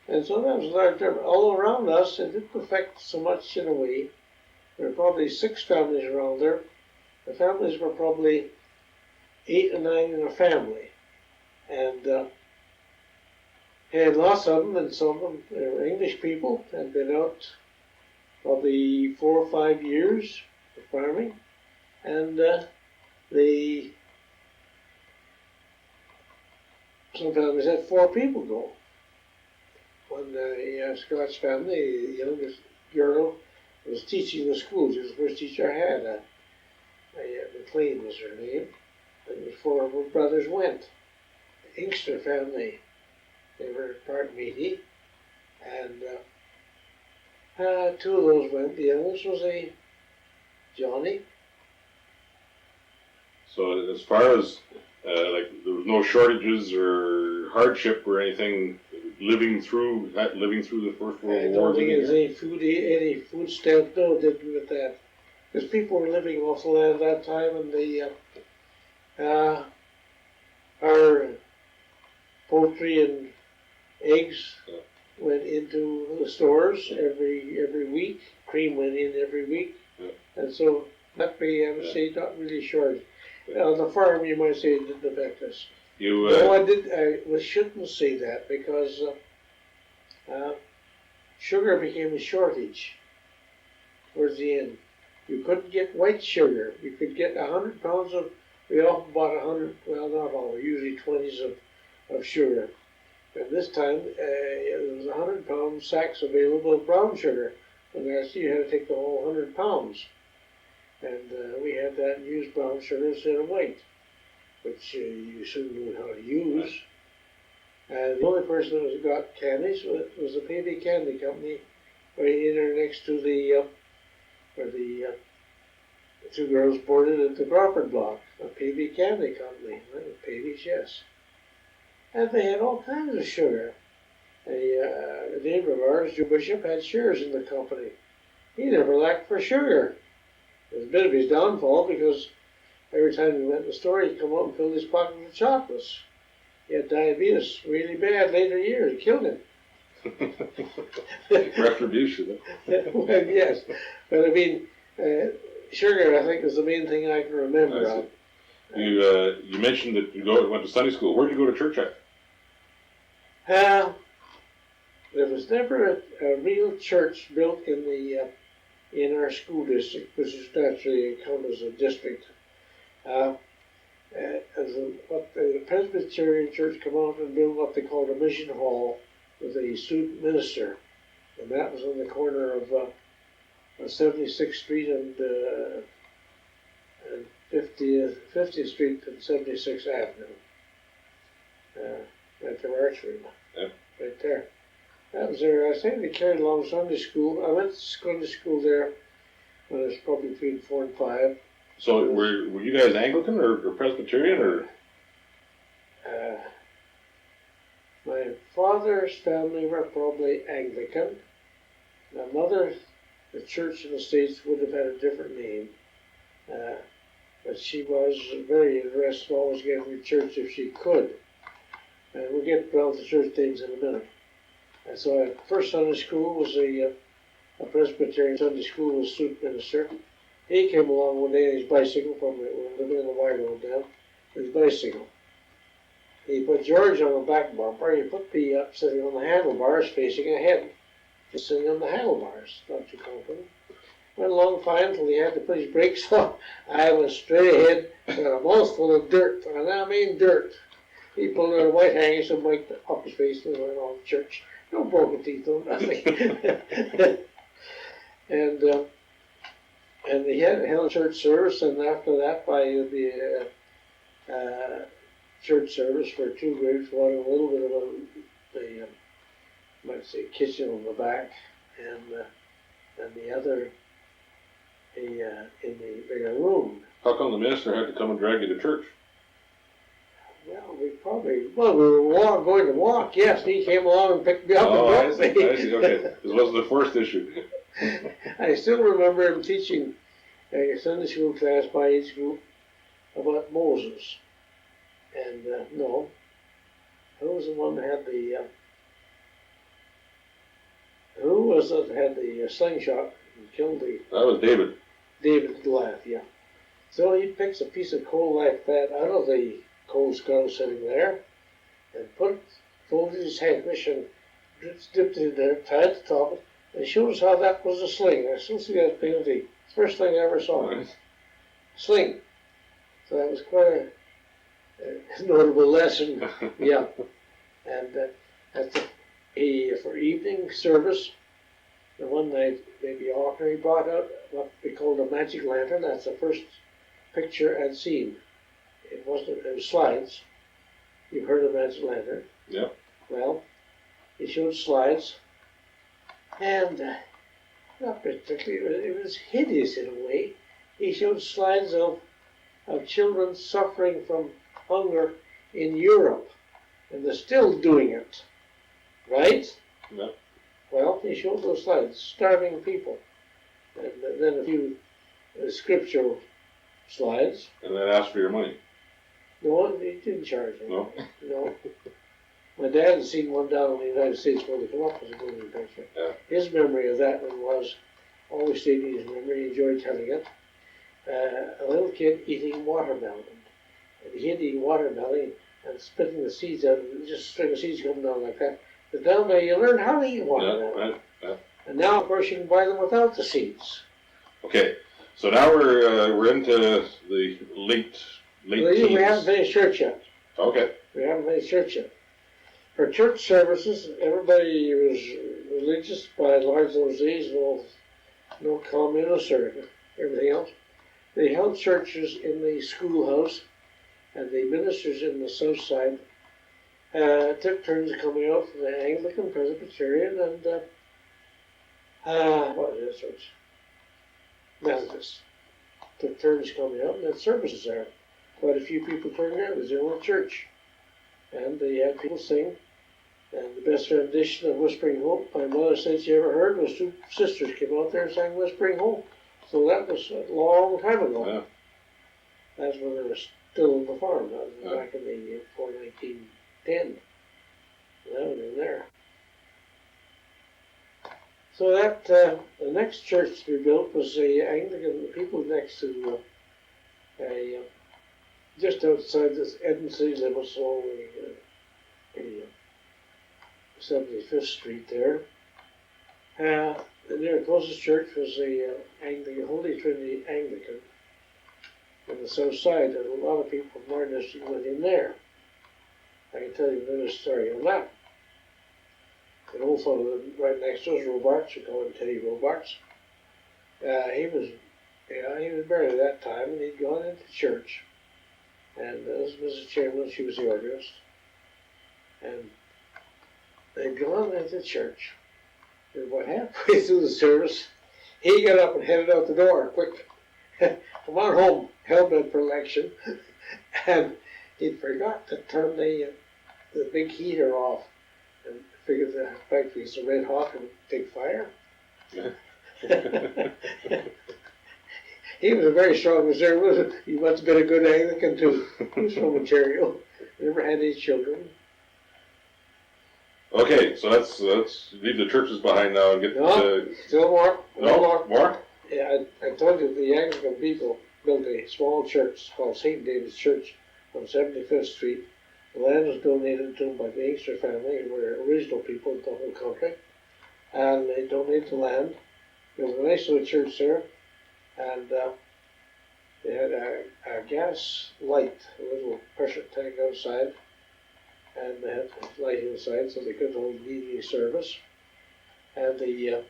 And so that was a large difference. All around us, it didn't affect so much in a way. There were probably 6 families around there. The families were probably 8 or 9 in a family. And had lots of them, and some of them were English people, had been out probably 4 or 5 years for farming. And some families had 4 people go. One Scotch family, the youngest girl, was teaching the school. She was the first teacher I had. McLean was her name. And the 4 of her brothers went. The Inkster family, they were part meaty. And 2 of those went. The others was a Johnny. So as far as like there was no shortages or hardship or anything living through the First World War. I don't think there's any food stamp. No, didn't with that. Because people were living off the land at that time, and our poultry and eggs went into the stores every week. Cream went in every week, and so that way I would say not really short. On the farm, you might say it didn't affect us. No, I shouldn't say that because sugar became a shortage towards the end. You couldn't get white sugar. You could get 100 pounds of, we often bought 100, well not all, usually 20s of sugar. And this time there was 100-pound sacks available of brown sugar. And that's, you had to take the whole 100 pounds. And we had that and used brown sugar instead of white, which you soon knew how to use. And the only person that got candies was the Pavey Candy Company, right in there next to where the 2 girls boarded at the Crawford block, a Pavey Candy Company, right? Pavey's, yes. And they had all kinds of sugar. A neighbor of ours, Joe Bishop, had shares in the company. He never lacked for sugar. It was a bit of his downfall because every time we went to the store, he'd come up and fill his pocket with chocolates. He had diabetes really bad later years. It killed him. Retribution. Well, yes. But I mean, sugar, I think, is the main thing I can remember. You mentioned that you went to Sunday school. Where did you go to church at? There was never a real church built in our school district, which is naturally counted as a district. The Presbyterian Church came out and built what they called a mission hall with a student minister, and that was on the corner of 76th Street and 50th Street and 76th Avenue. Right there, Archway, right there. That was there. I think they carried along Sunday school. I went to Sunday school there when I was probably between 4 and 5. So were you guys Anglican or Presbyterian or? My father's family were probably Anglican. My mother, the church in the States would have had a different name. But she was very interested in always getting to church if she could. And we'll get around to church things in a minute. And so our first Sunday school was a Presbyterian Sunday school with student minister. He came along one day on his bicycle from, we were living in the wide road then, his bicycle. He put George on the back bumper, he put me up sitting on the handlebars facing ahead. Just sitting on the handlebars, not too comfortable. Went along fine until he had to put his brakes on. I was straight ahead, got a mouthful of dirt, and I mean dirt. He pulled out a white hanger, and wiped up his face, and went on to church. No broken teeth, though, nothing. And they had held a church service, and after that, by the church service for two groups, one a little bit of the might say kitchen on the back, and the other in the bigger room. How come the minister had to come and drag you to church? Well, we were going to walk, yes, he came along and picked me up and I dropped me. see, okay. This wasn't the first issue. I still remember him teaching a Sunday school class, my age group, about Moses. And, no, who was the one that had who was it that had the slingshot and killed That was David. David Goliath, yeah. So he picks a piece of coal like that out of the coal scuttle sitting there and folded his handkerchief and dipped it in there, tied the top of it, and showed us how that was a sling. I still see that painting. It's the first thing I ever saw. Nice. Sling. So that was quite a notable lesson, yeah. And for evening service, the one night, maybe often, he brought out what we called a magic lantern. That's the first picture I'd seen. It was slides. You've heard of magic lantern. Yeah. Well, he showed slides, and not particularly, it was hideous in a way. He showed slides of children suffering from hunger in Europe, and they're still doing it, right? Yeah. Well, he showed those slides, starving people, and then a few scriptural slides. And then asked for your money. No, he didn't charge me. No? No. My dad had seen one down in the United States where they come up with a moving picture. Yeah. His memory of that one was, always stayed in his memory, he enjoyed telling it, a little kid eating watermelon. And he had eaten watermelon and spitting the seeds out, and just a string of seeds coming down like that. But down there you learn how to eat watermelon. Yeah, right. Yeah. And now, of course, you can buy them without the seeds. Okay, so now we're into the late Well, teens. we haven't finished church yet. Okay. We haven't finished church yet. For church services, everybody was religious by and large those days, no communists or everything else. They held churches in the schoolhouse, and the ministers in the south side took turns coming out from the Anglican, Presbyterian, and what is that church? Methodist. Took turns coming out and had services there. Quite a few people turned out. It was their own church. And they had people sing. And the best rendition of Whispering Hope my mother said she ever heard was two sisters came out there and sang Whispering Hope. So that was a long time ago. Yeah. That's when they were still on the farm. That was Yeah. back in the before 1910. That was in there. So that the next church to be built was the Anglican. The people next to just outside this Eden city limits, so 75th Street there. And their closest church was the Anglican, Holy Trinity Anglican on the south side, and a lot of people from our district went in there. I can tell you another story on that. An old fellow right next to us, Robarts, we call him Teddy Robarts. He was married at that time, and he'd gone into church. And this was Mrs. Chamberlain, she was the organist. And they'd gone into church. And about halfway through the service, he got up and headed out the door, quick. Come on home, hell-bent for election. And he'd forgot to turn the big heater off. And figured the factory was so red hot and would take fire. He was a very strong conservative. He must have been a good Anglican too. He was from Ontario. Never had any children. Okay, so let's leave the churches behind now and get No. Still more. no more. Yeah, I told you the Anglican people built a small church called St. David's Church on 75th Street. The land was donated to them by the Inkster family, who were original people in the whole country. And they donated the land. There was a nice little church there. And they had a gas light, a little pressure tank outside. And they had light inside so they could hold evening service. And the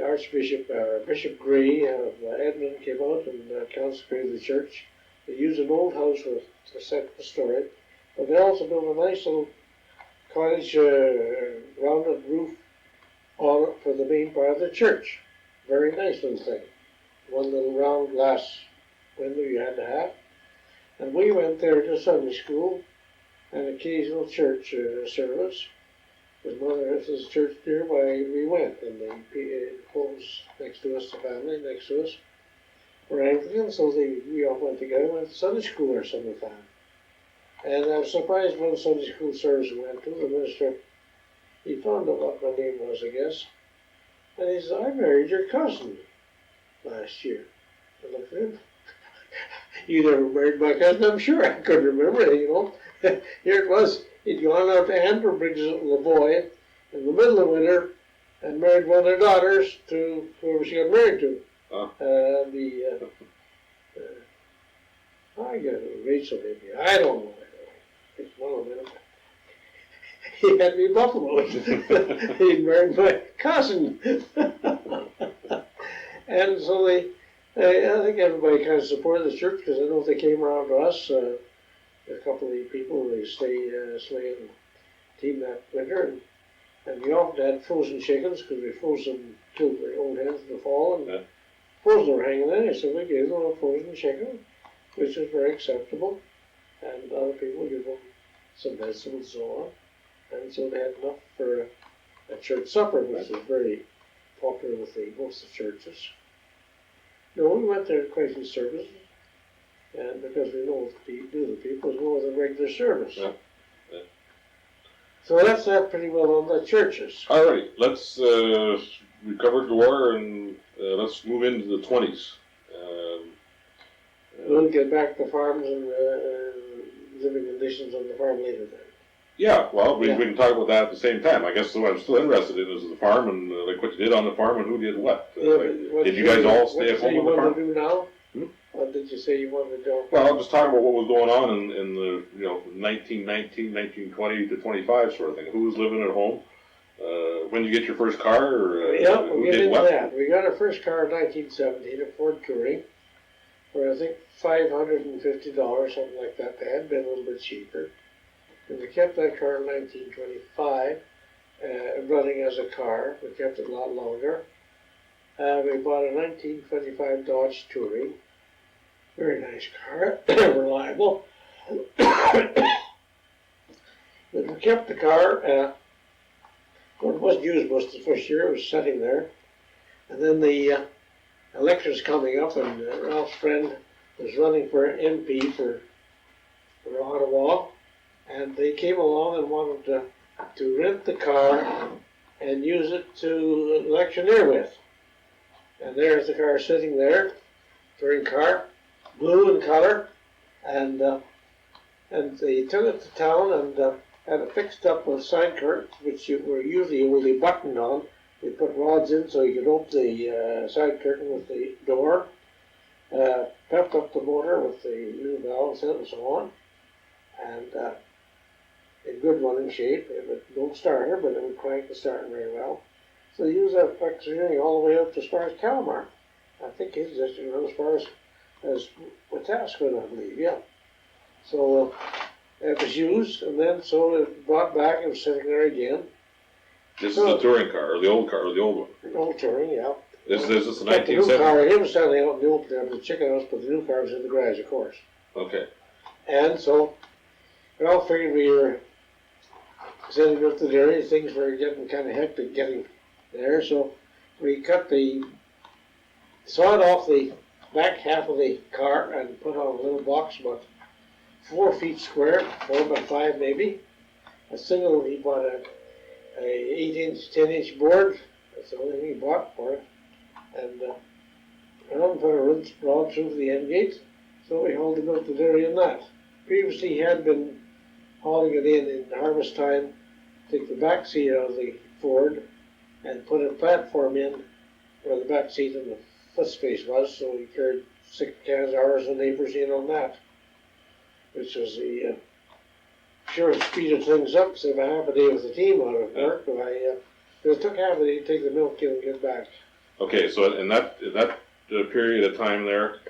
Archbishop, Bishop Gray of Edmonton came out and consecrated the church. They used an old house to set the story, but they also built a nice little cottage rounded roof on it for the main part of the church. Very nice little thing. One little round glass window you had to have. And we went there to Sunday school and occasional church service. With Mother Earth's church nearby, we went, and the homes next to us, the family next to us, were Anglican, so we all went together, went to Sunday school or something time. And I was surprised when Sunday school service we went to, the minister, he found out what my name was, I guess, and he said, I married your cousin last year. I looked at him. You never married my cousin, I'm sure. I couldn't remember it, you know. Here it was. He'd gone out to Ann for Briggs Lavoy in the middle of winter and married one of their daughters to whoever she got married to. Oh. I guess Rachel maybe. I don't know. It's one of them. He had me buffalo. He'd married my cousin. And so I think everybody kind of supported the church because I know they came around to us. A couple of the people, they slayed and team that winter, and we often had frozen chickens because we froze them, killed the old hens in the fall, and frozen were hanging in there, so we gave them a frozen chicken, which was very acceptable, and other people gave them some vegetables and so on, and so they had enough for a church supper, which was very popular with most of the churches. No, we went there to quite a few services. And because we know the people go with a regular service. Yeah. Yeah. So that's that pretty well on the churches. All right, let's we covered the war and let's move into the 20s. We'll get back to farms and living conditions on the farm later then. Yeah, well, we can talk about that at the same time. I guess what I'm still interested in is the farm and like what you did on the farm and who did what. Did you guys all stay at home on the farm? What do you want to do now? What did you say you wanted to do? Well, I'm just talking about what was going on in the 1919, 1920 to 25 sort of thing. Who was living at home? When you get your first car? Or, yeah, who we'll get did into what? that. We got our first car in 1917, a Ford Touring, for I think $550, something like that. They had been a little bit cheaper. And we kept that car in 1925, running as a car. We kept it a lot longer. We bought a 1925 Dodge Touring. Very nice car, reliable. But we kept the car. Well, it wasn't used most of the first year. It was sitting there. And then the elections coming up, and Ralph's friend was running for MP for Ottawa. And they came along and wanted to rent the car and use it to electioneer with. And there's the car sitting there, touring car, blue in color, and they took it to town and had it fixed up with side curtains, which were usually only buttoned on. They put rods in so you could open the side curtain with the door, pepped up the motor with the new valves in it and so on, and in good running shape. It would no starter, but it would crank the starter very well. So they used that flexibility all the way up to as far as Kalmar. I think his district went as far as Wetaskiwin, I believe, yeah. So it was used, and then so it brought back and was sitting there again. This is the touring car, or the old car, or the old one? The old touring, yeah. This is the But the new 1970s? car, it was standing out in the open there, the chicken house, but the new car was in the garage, of course. Okay. And so we all figured we were sending up to the dairy, things were getting kind of hectic getting there, so we sawed off the back half of the car and put on a little box about 4 feet square, 4 by 5 maybe, a single, he bought a 8-inch, 10-inch board. That's the only thing he bought for it. And Alan put a rod through the end gate, so we hauled the milk to dairy in that. Previously, he had been hauling it in harvest time, take the back seat out of the Ford, and put a platform in where the back seat and the foot space was, so he carried 6 cans, ours, and neighbors in on that, which was the sure speeded things up. Save a half a day with the team out of work, but it took half a day to take the milk in and get back. Okay, so in that period of time there,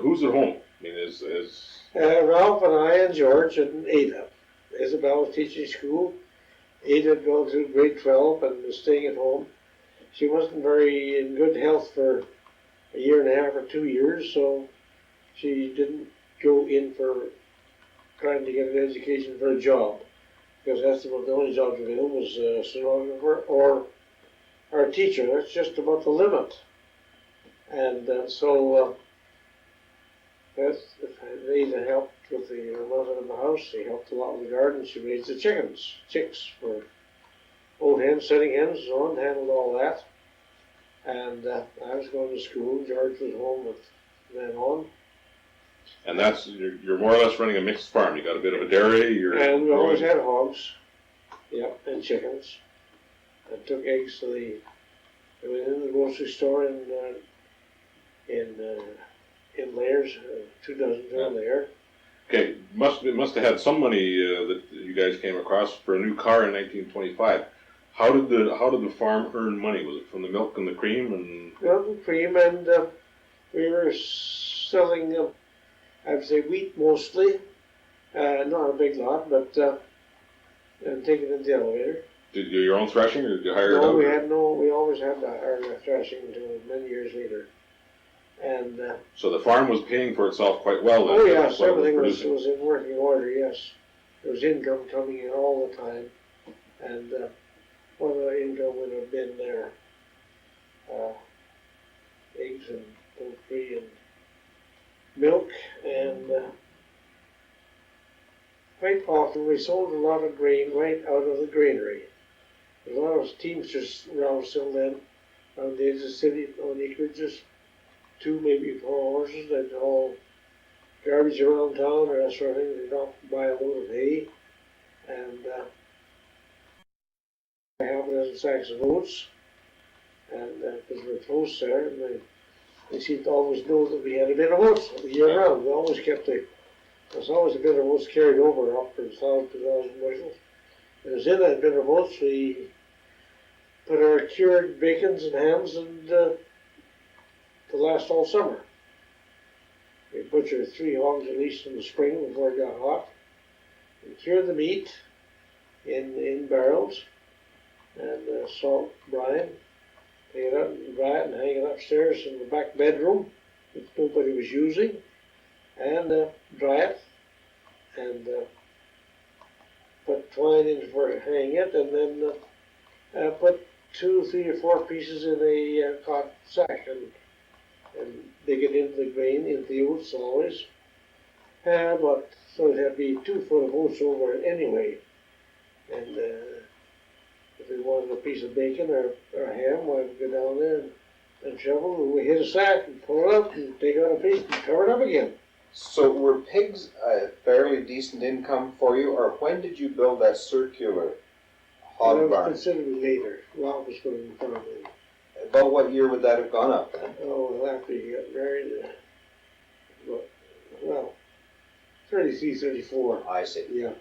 who's at home? I mean, is Ralph and I and George and Ada. Isabel was teaching school. Ada had gone through grade 12 and was staying at home. She wasn't very in good health for a year and a half or 2 years, so she didn't go in for trying to get an education for a job, because that's about the only job available was stenographer or our teacher. That's just about the limit. And so Ada helped with the running of the house. She helped a lot with the garden. She raised the chicks for old hens, setting hens, and so on, handled all that. And I was going to school. George was home with then on. and that's you're more or less running a mixed farm. You got a bit of a dairy. And we always had hogs, and chickens. I took eggs to I went in the grocery store in layers, 2 dozen to a layer. Okay, must have had some money that you guys came across for a new car in 1925. How did the farm earn money? Was it from the milk and the cream and? Milk and cream, and we were selling, I would say wheat mostly, not a big lot, but and taking it in the elevator. Did you do your own threshing, or did you hire it No, out? we always had our threshing until many years later. And So the farm was paying for itself quite well then. oh yes, what it everything was producing. in working order. Yes, there was income coming in all the time, and one of the income would have been there, eggs and poultry and milk, and quite often we sold a lot of grain right out of the granary. A lot of teamsters around still then, around the edge of the city, on acreages, 2, maybe 4 horses. They'd haul garbage around town or that sort of thing. They'd often buy a load of hay, and half a dozen sacks of oats, and because we're close there, and they seemed to always know that we had a bit of oats the year round. We always kept there's always a bit of oats carried over up for 1,000, 2,000 bushels. And it was in that bit of oats we put our cured bacons and hams and to last all summer. We butchered 3 hogs at least in the spring before it got hot, and cured the meat in barrels, and salt brine, take it out and dry it and hang it upstairs in the back bedroom, which nobody was using, and dry it, and put twine in for hanging it, and then put 2, 3, or 4 pieces in a cotton sack and dig it into the grain, into the oats always. But so it had to be 2 foot of oats over it anyway, and if we wanted a piece of bacon or a ham, we'd go down there and shovel, and we hit a sack and pull it up and take out a piece and cover it up again. So were pigs a fairly decent income for you, or when did you build that circular hog That was barn? considerably later. Ralph was putting the farm in. About what year would that have gone up then? Oh, well, after he got married, well, 33, 34. I see. Yeah.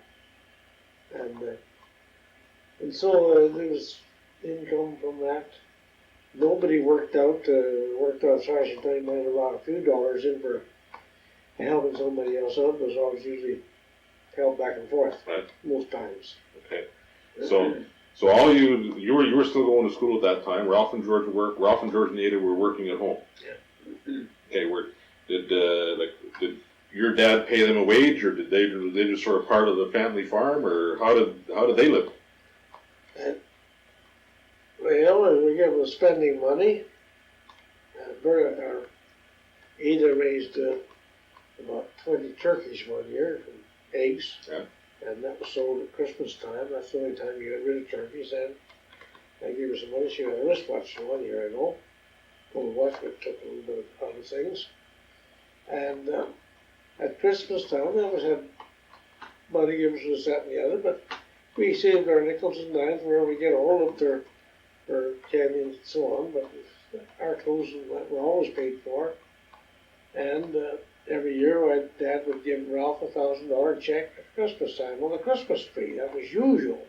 And so there was income from that. Nobody worked out thrashing time, might have brought a few dollars in for helping somebody else out. It was always usually held back and forth, Right. most times. Okay. So all you were still going to school at that time. Ralph and George and Ada were working at home. Yeah. Okay. Did your dad pay them a wage, or did they just sort of part of the family farm, or how did they live? Well, we gave them spending money. Ada raised about 20 turkeys one year, and eggs. Yeah. and that was sold at Christmas time. That's the only time you got rid of turkeys, and I gave her some money. She got a wristwatch for 1 year, I know. Well, the watch but took a little bit of other things. And at Christmas time, I always had money given for this, that, and the other, but we saved our nickels and dimes where we get all of their candy and so on, but our clothes and that were always paid for. And every year my dad would give Ralph $1,000 check at Christmas time on the Christmas tree. That was usual.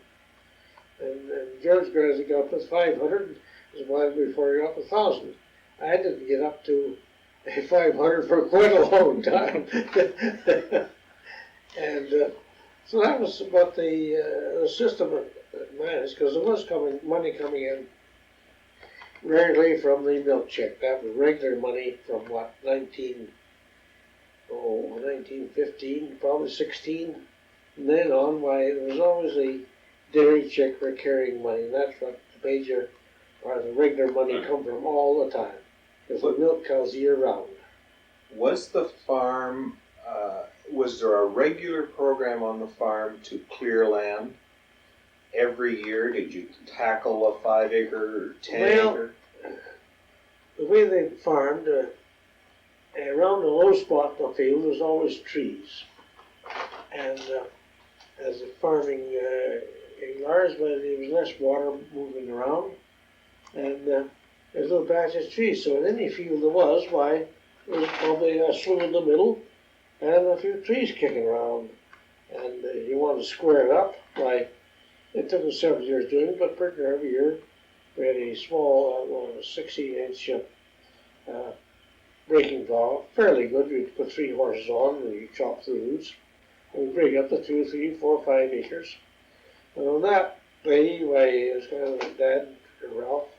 And George gradually got up with 500, was a while before he got up with 1,000. I didn't get up to 500 for quite a long time. And so that was about the system it managed, because there was money coming in rarely from the milk check. That was regular money from what, 1915, probably 16. And then on, why, there was always a dairy check for carrying money, and that's what the major part of the regular money come from all the time. Because the milk cows year round. Was the farm, was there a regular program on the farm to clear land every year? Did you tackle a 5 acre or 10 acre? The way they farmed, around the low spot in the field, there's always trees. And as the farming enlarged, but there was less water moving around. And there's little patches of trees. So in any field there was, why, there was probably a swing in the middle and a few trees kicking around. And you want to square it up, why, it took us several years doing it, but pretty every year we had a small 16-inch breaking plow, fairly good. We'd put 3 horses on and you chop the roots. And we'd break up to 2, 3, 4, 5 acres. And on that day, why, it was kind of Dad and Ralph.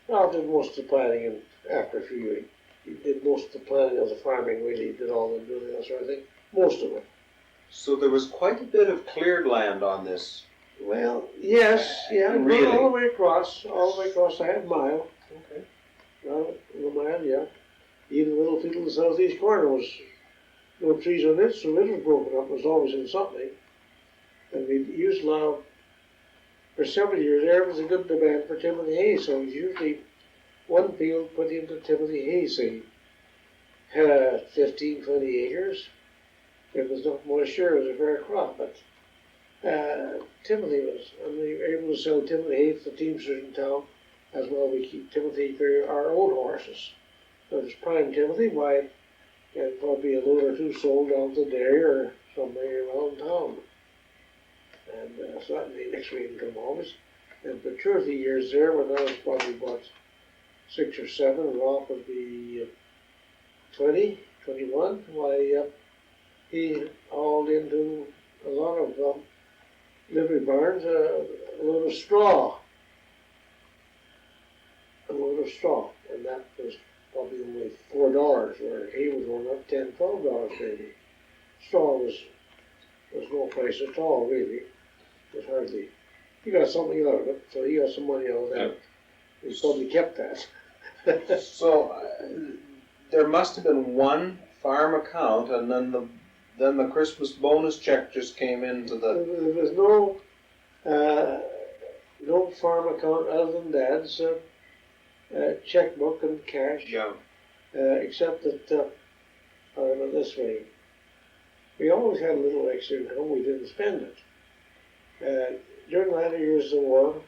Ralph did most of the planting, and after a few years, he did most of the planting of the farming, really. He did all the doing that sort of thing, most of it. So there was quite a bit of cleared land on this. Well, yes, yeah, Really? all the way across, I had a mile. Okay. A mile, yeah. Even the little field in the southeast corner was no trees on it, so it was broken up. It was always in something. And we used a lot of, for several years there was a good demand for Timothy hay, so it was usually one field put into Timothy hay seed. 15, 20 acres. If there's enough moisture, it was a fair crop, but Timothy was, and we were able to sell Timothy hay to the teamsters in town. As well, we keep Timothy for our own horses. So it's prime Timothy, why, and probably a load or two sold down to the dairy or somewhere around town. And so that made extra income always. And for 2 or 3 years there, when I was probably about 6 or 7, Ralph would be 20, 21, why, he hauled into a lot of livery barns, a load of straw. And that was probably only $4, where hay was going up $10, $12 maybe. Straw was no price at all, really. It was hardly. He got something out of it, so he got some money out of that. He probably kept that. So there must have been one farm account, and then the Christmas bonus check just came into the. There was no farm account other than Dad's checkbook and cash. Yeah. Except that, this way, we always had a little extra income. We didn't spend it. During the latter years of the war,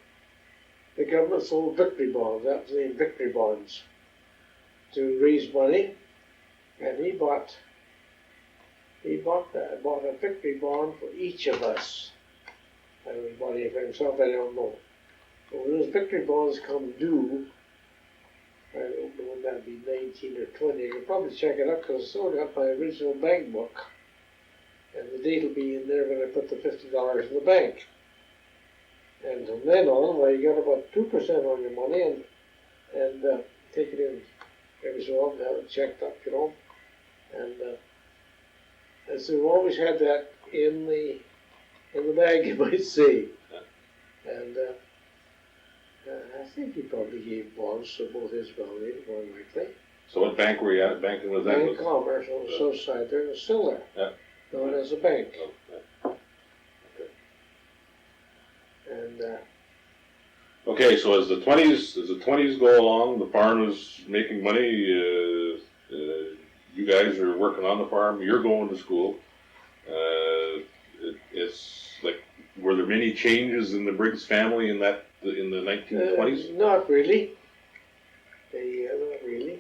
the government sold victory bonds. That was the name, victory bonds, to raise money, and he bought a victory bond for each of us. I don't know if he bought any for himself, I don't know. But when those victory bonds come due, I don't know when that'd be 19 or 20. You can probably check it up because I still got my original bank book. And the date will be in there when I put the $50 in the bank. And from then on, well, you got about 2% on your money and take it in every so often, have it checked up, you know. And so we've always had that in the bag, you might say. And I think he probably gave bonds to both his family, more likely. So what bank were you at? Banking was that? Bank of Commerce on the south side there, it's still there. Yeah. Known as a bank. Oh, yeah. And, Okay, so as the twenties go along, the farm is making money, you guys are working on the farm, you're going to school. It's like, were there many changes in the Briggs family in the 1920s? not really. Not really.